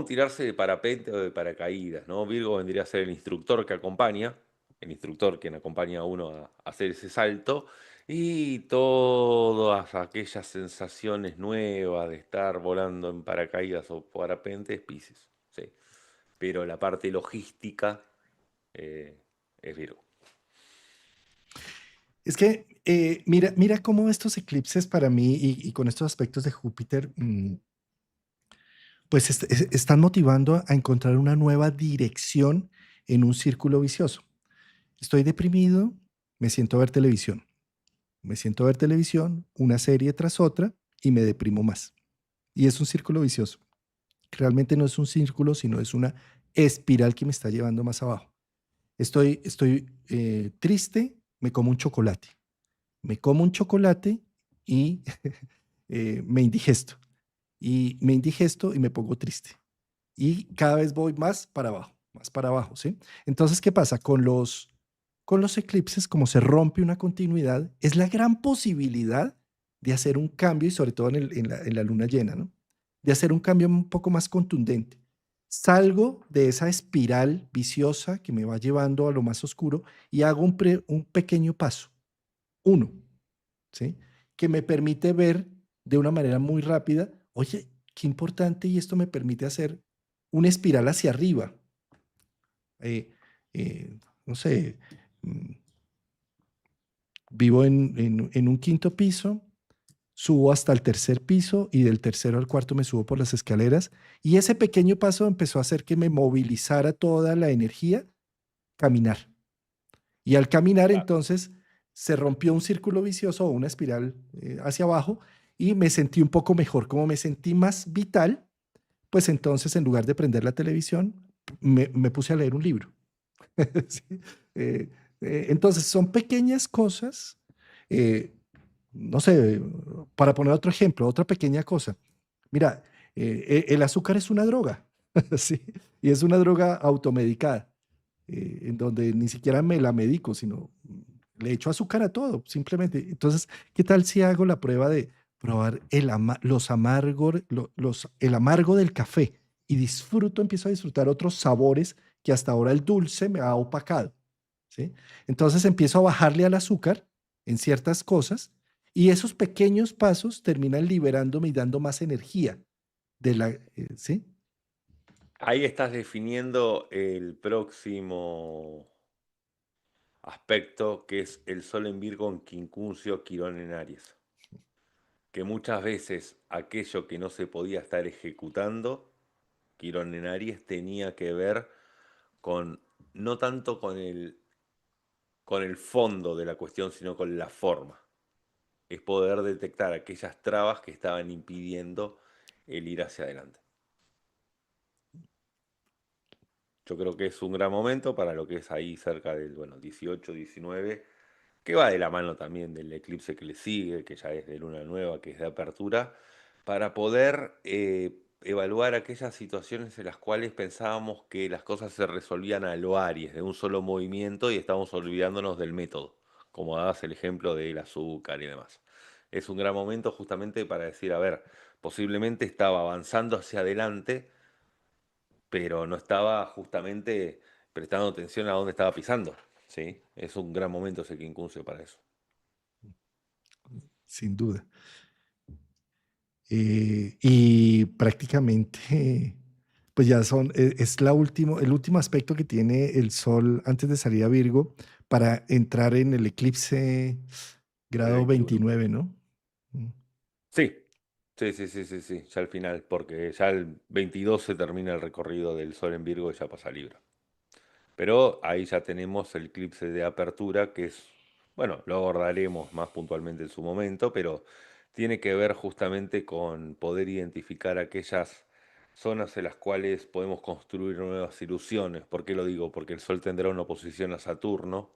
tirarse de parapente o de paracaídas, ¿no? Virgo vendría a ser el instructor que acompaña, el instructor quien acompaña a uno a hacer ese salto y todas aquellas sensaciones nuevas de estar volando en paracaídas o parapente es Piscis. ¿Sí? Pero la parte logística eh, es Virgo. Es que mira cómo estos eclipses para mí y con estos aspectos de Júpiter, pues están motivando a encontrar una nueva dirección en un círculo vicioso. Estoy deprimido, me siento a ver televisión. Me siento a ver televisión, una serie tras otra, y me deprimo más. Y es un círculo vicioso. Realmente no es un círculo, sino es una espiral que me está llevando más abajo. Estoy triste, me como un chocolate. Me como un chocolate y me indigesto. Y me indigesto y me pongo triste. Y cada vez voy más para abajo, ¿sí? Entonces, ¿qué pasa? Con los eclipses, como se rompe una continuidad, es la gran posibilidad de hacer un cambio, y sobre todo en la luna llena, ¿no? De hacer un cambio un poco más contundente. Salgo de esa espiral viciosa que me va llevando a lo más oscuro y hago un pequeño paso, uno, ¿sí? Que me permite ver de una manera muy rápida, oye, qué importante y esto me permite hacer una espiral hacia arriba. Eh, no sé, mm, vivo en un quinto piso, subo hasta el tercer piso y del tercero al cuarto me subo por las escaleras y ese pequeño paso empezó a hacer que me movilizara toda la energía caminar. Y al caminar Claro. entonces se rompió un círculo vicioso o una espiral hacia abajo y me sentí un poco mejor. Como me sentí más vital, pues entonces en lugar de prender la televisión, me puse a leer un libro. Sí. Eh, entonces son pequeñas cosas, eh, no sé, para poner otro ejemplo, otra pequeña cosa. Mira, el azúcar es una droga, ¿sí? Y es una droga automedicada en donde ni siquiera me la medico, sino le echo azúcar a todo, simplemente. Entonces, ¿qué tal si hago la prueba de probar el amargo del café y empiezo a disfrutar otros sabores que hasta ahora el dulce me ha opacado, ¿sí? Entonces empiezo a bajarle al azúcar en ciertas cosas y esos pequeños pasos terminan liberándome y dando más energía ¿sí? Ahí estás definiendo el próximo aspecto que es el Sol en Virgo en Quincuncio, Quirón en Aries. Que muchas veces aquello que no se podía estar ejecutando, Quirón en Aries, tenía que ver con, no tanto con el fondo de la cuestión, sino con la forma. Es poder detectar aquellas trabas que estaban impidiendo el ir hacia adelante. Yo creo que es un gran momento para lo que es ahí cerca del, bueno, 18, 19, que va de la mano también del eclipse que le sigue, que ya es de luna nueva, que es de apertura, para poder evaluar aquellas situaciones en las cuales pensábamos que las cosas se resolvían a lo Aries, de un solo movimiento, y estamos olvidándonos del método, como dabas el ejemplo del azúcar y demás. Es un gran momento justamente para decir, a ver, posiblemente estaba avanzando hacia adelante, pero no estaba justamente prestando atención a dónde estaba pisando, ¿sí? Es un gran momento ese quincuncio para eso. sin duda. Y prácticamente, pues ya es el último aspecto que tiene el Sol antes de salir a Virgo para entrar en el eclipse El grado 21. 29, ¿no? Mm, Sí, sí, sí, sí, sí, sí, ya al final, porque ya el 22 se termina el recorrido del Sol en Virgo y ya pasa a Libra. Pero ahí ya tenemos el eclipse de apertura, que es, bueno, lo abordaremos más puntualmente en su momento, pero tiene que ver justamente con poder identificar aquellas zonas en las cuales podemos construir nuevas ilusiones. ¿Por qué lo digo? Porque el Sol tendrá una oposición a Saturno,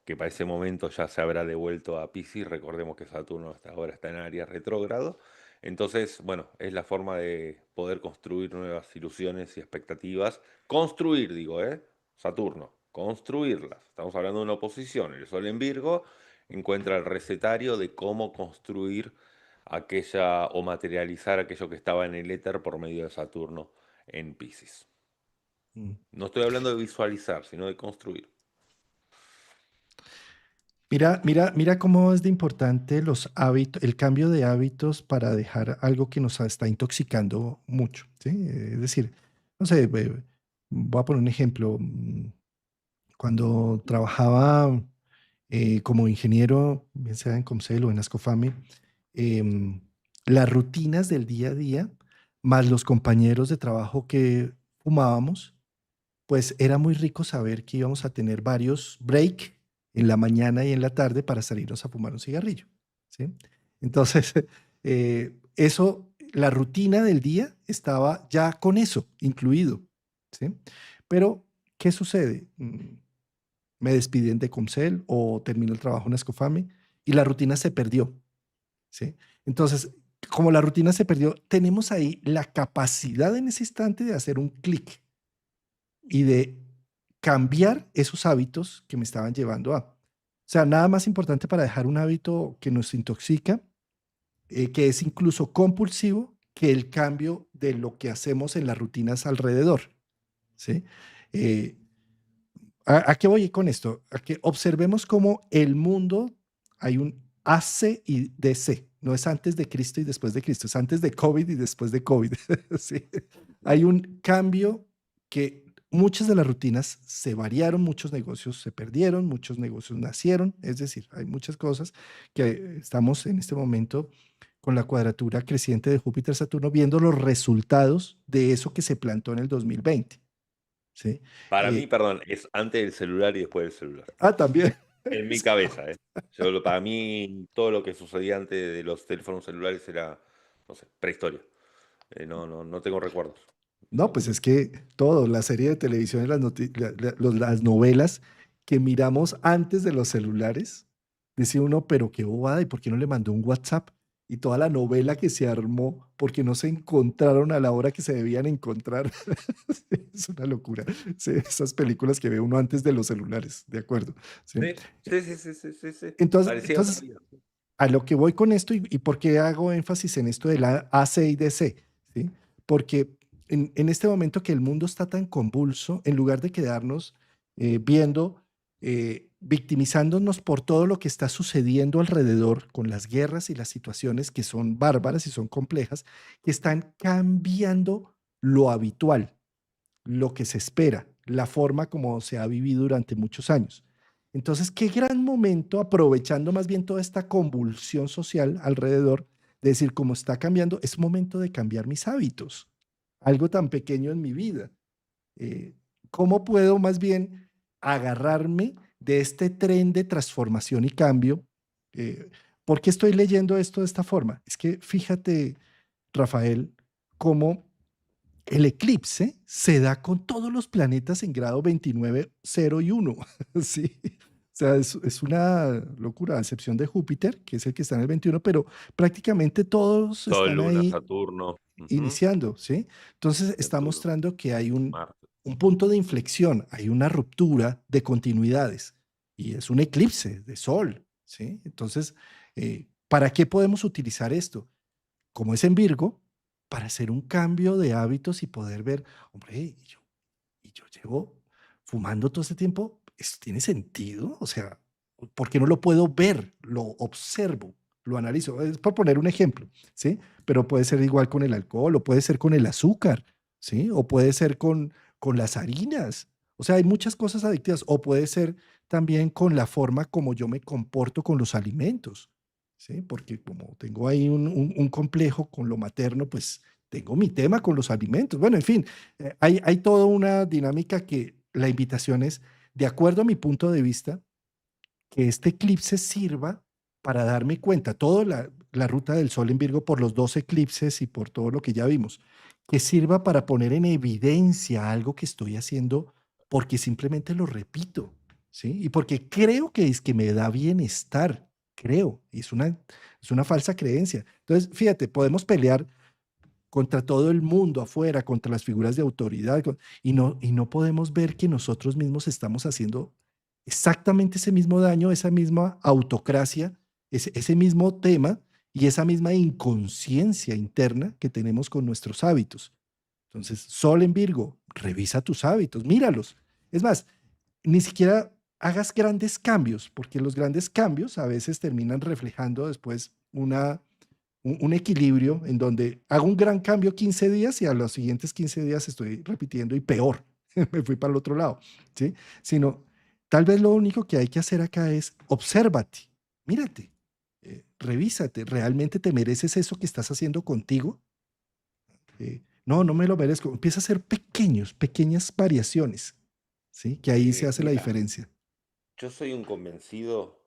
que para ese momento ya se habrá devuelto a Piscis. Recordemos que Saturno hasta ahora está en Aries retrógrado. Entonces, bueno, es la forma de poder construir nuevas ilusiones y expectativas. Construir, digo, ¿eh? Saturno, construirlas. Estamos hablando de una oposición. El Sol en Virgo encuentra el recetario de cómo construir aquella o materializar aquello que estaba en el éter por medio de Saturno en Piscis. mm. No estoy hablando de visualizar, sino de construir. Mira cómo es de importante los hábitos, el cambio de hábitos para dejar algo que nos está intoxicando mucho, ¿sí? Es decir, no sé, voy a poner un ejemplo. Cuando trabajaba como ingeniero, bien sea en Comcel o en Ascofame, em, las rutinas del día a día, más los compañeros de trabajo que fumábamos, pues era muy rico saber que íbamos a tener varios break en la mañana y en la tarde para salirnos a fumar un cigarrillo, ¿sí? Entonces, eso, la rutina del día estaba ya con eso incluido, ¿sí? Pero, ¿qué sucede? Me despiden de Comcel o termino el trabajo en Escofame y la rutina se perdió, ¿sí? Entonces, como la rutina se perdió, tenemos ahí la capacidad en ese instante de hacer un clic y de cambiar esos hábitos que me estaban llevando a. O sea, nada más importante para dejar un hábito que nos intoxica, que es incluso compulsivo, que el cambio de lo que hacemos en las rutinas alrededor, ¿sí? Eh, ¿A qué voy con esto? A que observemos cómo el mundo hay un AC y DC. No es antes de Cristo y después de Cristo, es antes de COVID y después de COVID. Sí. Hay un cambio que muchas de las rutinas se variaron, muchos negocios se perdieron, muchos negocios nacieron. Es decir, hay muchas cosas que estamos en este momento con la cuadratura creciente de Júpiter-Saturno viendo los resultados de eso que se plantó en el 2020. ¿Sí? Para mí, Eh, perdón, es antes del celular y después del celular. También. En mi cabeza, ¿eh? Para mí, todo lo que sucedía antes de los teléfonos celulares era, no sé, prehistoria. No tengo recuerdos. No, pues es que todo, la serie de televisión y las novelas que miramos antes de los celulares, decía uno, pero qué bobada, ¿y por qué no le mandó un WhatsApp? Y toda la novela que se armó porque no se encontraron a la hora que se debían encontrar. Sí, es una locura. Sí, esas películas que ve uno antes de los celulares, de acuerdo. Sí. Sí, sí, sí, sí, sí, sí, sí. Entonces, Parecía otra entonces vida. a lo que voy con esto y por qué hago énfasis en esto de la AC y DC, ¿sí? Porque en este momento que el mundo está tan convulso, en lugar de quedarnos viendo, victimizándonos por todo lo que está sucediendo alrededor con las guerras y las situaciones que son bárbaras y son complejas, que están cambiando lo habitual, lo que se espera, la forma como se ha vivido durante muchos años. Entonces, qué gran momento, aprovechando más bien toda esta convulsión social alrededor, de decir, cómo está cambiando, es momento de cambiar mis hábitos, algo tan pequeño en mi vida. Eh, ¿Cómo puedo más bien agarrarme de este tren de transformación y cambio? Eh, ¿Por qué estoy leyendo esto de esta forma? Es que fíjate, Rafael, cómo el eclipse se da con todos los planetas en grado 29, 0 y 1. ¿Sí? sea, es una locura, a excepción de Júpiter, que es el que está en el 21, pero prácticamente todos Sol, están Luna, ahí Saturno, ujú, iniciando, ¿sí? Entonces está Neptuno, mostrando que hay Marte. un punto de inflexión, hay una ruptura de continuidades y es un eclipse de sol, ¿sí? Entonces, ¿para qué podemos utilizar esto? Como es en Virgo, para hacer un cambio de hábitos y poder ver, hombre, y yo llevo fumando todo este tiempo, ¿esto tiene sentido? O sea, ¿por qué no lo puedo ver? Lo observo, lo analizo. Es por poner un ejemplo, ¿sí? Pero puede ser igual con el alcohol, o puede ser con el azúcar, ¿sí? O puede ser con las harinas. O sea, hay muchas cosas adictivas. O puede ser también con la forma como yo me comporto con los alimentos, ¿sí? Porque como tengo ahí un complejo con lo materno, pues tengo mi tema con los alimentos. Bueno, en fin, hay toda una dinámica que la invitación es, de acuerdo a mi punto de vista, que este eclipse sirva para darme cuenta, toda la ruta del Sol en Virgo por los dos eclipses y por todo lo que ya vimos, que sirva para poner en evidencia algo que estoy haciendo porque simplemente lo repito, ¿sí? Y porque creo que es que me da bienestar, creo, y es una falsa creencia. Entonces, fíjate, podemos pelear contra todo el mundo afuera, contra las figuras de autoridad, y no podemos ver que nosotros mismos estamos haciendo exactamente ese mismo daño, esa misma autocracia, ese mismo tema y esa misma inconsciencia interna que tenemos con nuestros hábitos. Entonces, Sol en Virgo, revisa tus hábitos, míralos. Es más, ni siquiera hagas grandes cambios, porque los grandes cambios a veces terminan reflejando después un equilibrio en donde hago un gran cambio 15 días y a los siguientes 15 días estoy repitiendo y peor, me fui para el otro lado, ¿sí? Sino, tal vez lo único que hay que hacer acá es obsérvate, mírate, revísate, ¿realmente te mereces eso que estás haciendo contigo? No, no me lo merezco. Empieza a hacer pequeñas variaciones, ¿sí? Que ahí se hace la Mira, diferencia. yo soy un convencido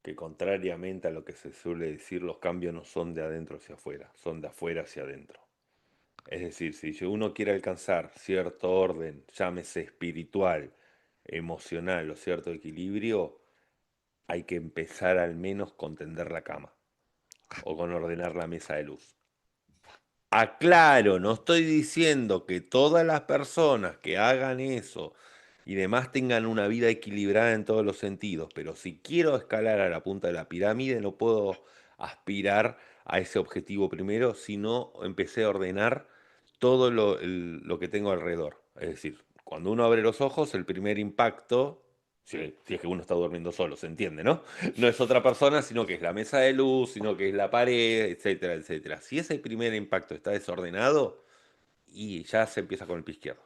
que contrariamente a lo que se suele decir, los cambios no son de adentro hacia afuera, son de afuera hacia adentro. Es decir, si uno quiere alcanzar cierto orden, llámese espiritual, emocional o cierto equilibrio, hay que empezar al menos con tender la cama o con ordenar la mesa de luz. Aclaro, no estoy diciendo que todas las personas que hagan eso y demás tengan una vida equilibrada en todos los sentidos, pero si quiero escalar a la punta de la pirámide, no puedo aspirar a ese objetivo primero, sino empecé a ordenar todo lo que tengo alrededor. Es decir, cuando uno abre los ojos, el primer impacto, si es que uno está durmiendo solo, se entiende, ¿no? No es otra persona, sino que es la mesa de luz, sino que es la pared, etcétera, etcétera. Si ese primer impacto está desordenado, y ya se empieza con el pie izquierdo.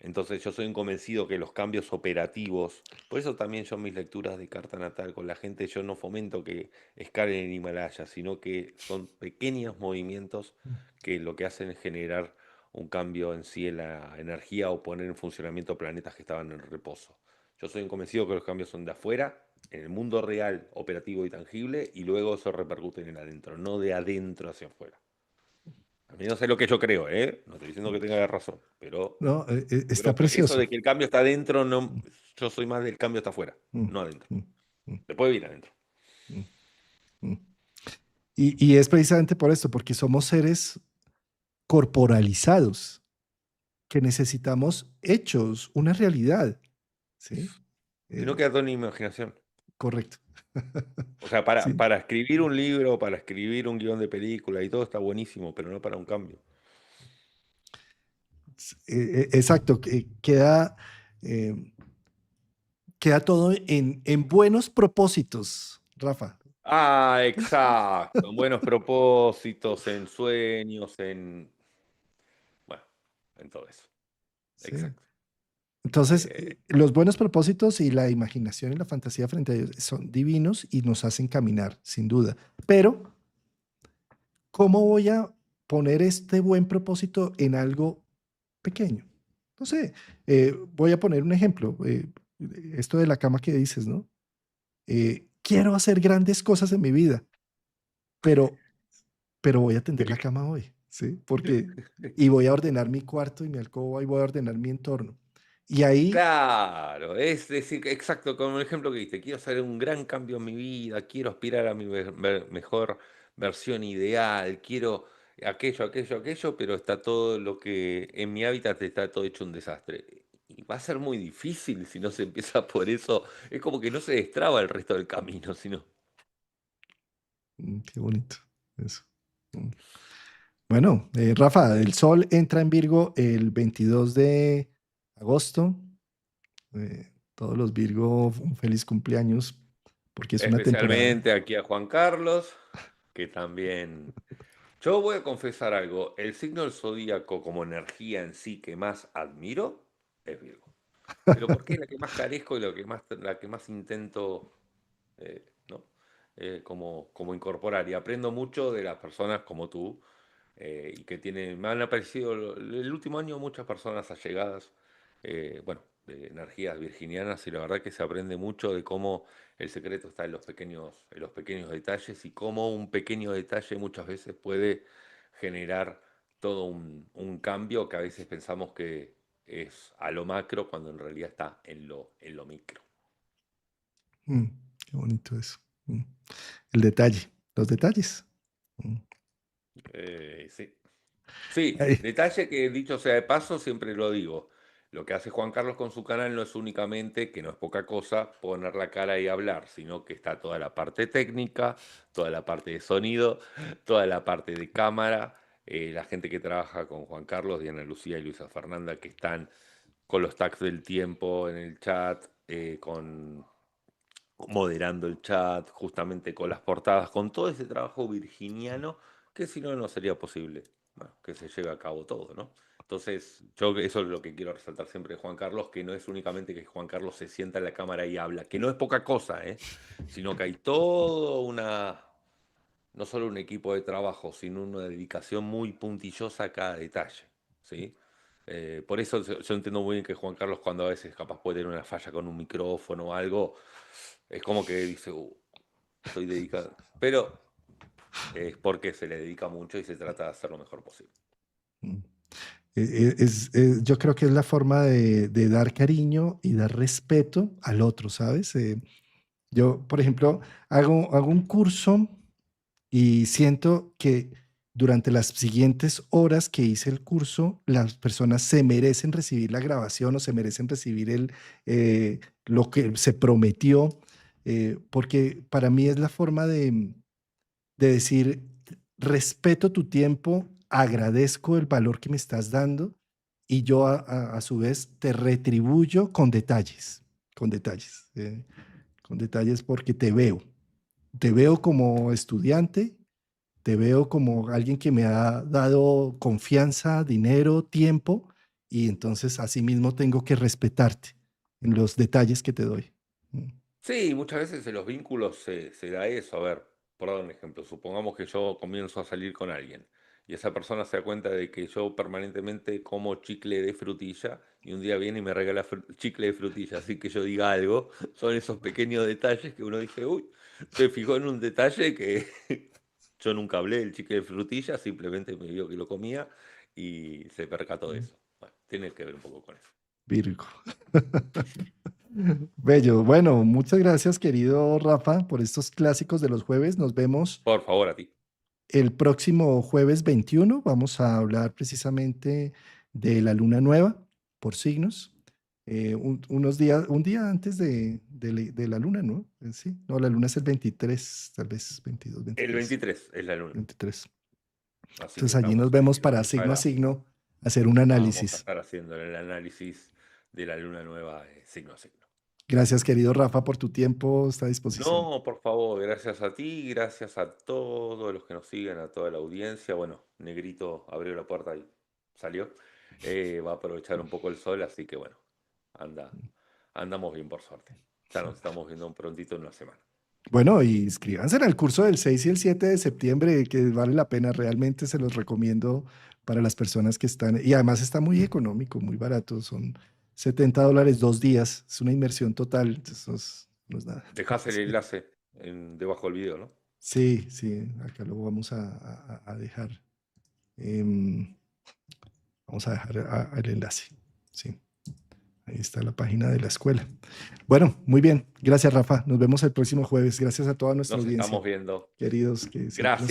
Entonces yo soy un convencido que los cambios operativos, por eso también yo en mis lecturas de carta natal con la gente, yo no fomento que escalen en Himalaya, sino que son pequeños movimientos que lo que hacen es generar un cambio en sí en la energía o poner en funcionamiento planetas que estaban en reposo. Yo soy un convencido que los cambios son de afuera, en el mundo real, operativo y tangible, y luego eso repercute en el adentro, no de adentro hacia afuera. A mí no sé lo que yo creo, ¿eh? No estoy diciendo que tenga razón, pero No, yo está creo que eso precioso. de que el cambio está adentro, no, yo soy más del cambio está afuera, Mm, no adentro. mm, mm, Después viene adentro. mm, mm. Y es precisamente por esto, porque somos seres corporalizados, que necesitamos hechos, una realidad, ¿sí? Si no Eh, queda todo en la imaginación. correcto. O sea, Sí, para escribir un libro, para escribir un guión de película y todo está buenísimo, pero no para un cambio. exacto, eh, queda todo en buenos propósitos, Rafa. Ah, exacto. En buenos propósitos, en sueños, en... Bueno, en todo eso. Sí. Exacto. Entonces, Eh, los buenos propósitos y la imaginación y la fantasía frente a ellos son divinos y nos hacen caminar, sin duda. Pero, ¿cómo voy a poner este buen propósito en algo pequeño? No sé, voy a poner un ejemplo. Esto de la cama que dices, ¿no? Quiero hacer grandes cosas en mi vida, pero, pero voy a tender la cama hoy, ¿sí? Porque, y voy a ordenar mi cuarto y mi alcoba y voy a ordenar mi entorno. Y ahí, Claro, es decir, exacto, como el ejemplo que diste, quiero hacer un gran cambio en mi vida, quiero aspirar a mi mejor versión ideal, quiero aquello, pero está todo lo que en mi hábitat está todo hecho un desastre. Y va a ser muy difícil si no se empieza por eso, es como que no se destraba el resto del camino, sino... qué bonito eso. Mm. Bueno, Rafa, el sol entra en Virgo el 22 de agosto. Todos los Virgo, un feliz cumpleaños, porque es una temporada. Especialmente aquí a Juan Carlos, que también... Yo voy a confesar algo, el signo del zodíaco como energía en sí que más admiro es Virgo. Pero porque es la que más carezco y la que más intento ¿no? Como incorporar. Y aprendo mucho de las personas como tú, y que tienen, me han aparecido el último año muchas personas allegadas, bueno, de energías virginianas, y la verdad que se aprende mucho de cómo el secreto está en los pequeños detalles y cómo un pequeño detalle muchas veces puede generar todo un cambio que a veces pensamos que es a lo macro cuando en realidad está en lo micro. Mm, qué bonito eso. Mm. El detalle, los detalles. Mm. Sí. Sí, Ay, detalle que dicho sea de paso, siempre lo digo. Lo que hace Juan Carlos con su canal no es únicamente, que no es poca cosa, poner la cara y hablar, sino que está toda la parte técnica, toda la parte de sonido, toda la parte de cámara, la gente que trabaja con Juan Carlos, Diana Lucía y Luisa Fernanda, que están con los tags del tiempo en el chat, con moderando el chat, justamente con las portadas, con todo ese trabajo virginiano que si no, no sería posible, bueno, que se lleve a cabo todo, ¿no? Entonces, yo eso es lo que quiero resaltar siempre de Juan Carlos, que no es únicamente que Juan Carlos se sienta en la cámara y habla, que no es poca cosa, ¿eh? Sino que hay todo no solo un equipo de trabajo, sino una dedicación muy puntillosa a cada detalle, ¿sí? Por eso yo entiendo muy bien que Juan Carlos cuando a veces capaz puede tener una falla con un micrófono o algo, es como que dice, estoy dedicado". Pero es porque se le dedica mucho y se trata de hacer lo mejor posible. mm. Yo creo que es la forma de dar cariño y dar respeto al otro, ¿sabes? Yo, por ejemplo, hago un curso y siento que durante las siguientes horas que hice el curso, las personas se merecen recibir la grabación o se merecen recibir lo que se prometió, porque para mí es la forma de decir, respeto tu tiempo, agradezco el valor que me estás dando y yo a su vez te retribuyo con detalles, con detalles porque te veo como estudiante, te veo como alguien que me ha dado confianza, dinero, tiempo, y entonces asimismo tengo que respetarte en los detalles que te doy. Mm, Sí, muchas veces en los vínculos se da eso. A ver, por dar un ejemplo, supongamos que yo comienzo a salir con alguien y esa persona se da cuenta de que yo permanentemente como chicle de frutilla y un día viene y me regala chicle de frutilla, así que yo diga algo, son esos pequeños detalles que uno dice, uy, se fijó en un detalle que yo nunca hablé del chicle de frutilla, simplemente me vio que lo comía y se percató de mm. eso. Bueno, tiene que ver un poco con eso. Virgo. Bello. Bueno, muchas gracias, querido Rafa, por estos clásicos de los jueves. Nos vemos Por favor, a ti. el próximo jueves 21. Vamos a hablar precisamente de la luna nueva por signos. Unos días, un día antes de la luna, ¿no? Sí, no, la luna es el 23, tal vez 22, El 23, 23 es la luna. 23. Así que Entonces allí nos estamos ahí vemos en la para signo a víspera. signo hacer un Vamos a análisis. estar haciendo el análisis de la luna nueva signo a signo. Gracias, querido Rafa, por tu tiempo, esta disposición. No, por favor, gracias a ti, gracias a todos los que nos siguen, a toda la audiencia. Bueno, Negrito abrió la puerta y salió. Va a aprovechar un poco el sol, así que bueno, anda, andamos bien por suerte. Ya nos estamos viendo prontito en una semana. Bueno, y inscríbanse en el curso del 6 y el 7 de septiembre, que vale la pena, realmente se los recomiendo para las personas que están, y además está muy económico, muy barato, son $70 2 días, es una inversión total, entonces no es nada. Dejás el enlace debajo del video, ¿no? Sí, sí, acá lo vamos a dejar. Em, vamos a dejar el enlace, sí, Ahí está la página de la escuela. Bueno, muy bien. Gracias, Rafa. Nos vemos el próximo jueves. Gracias a toda nuestra Nos audiencia. estamos viendo. Queridos, que siempre nos Gracias.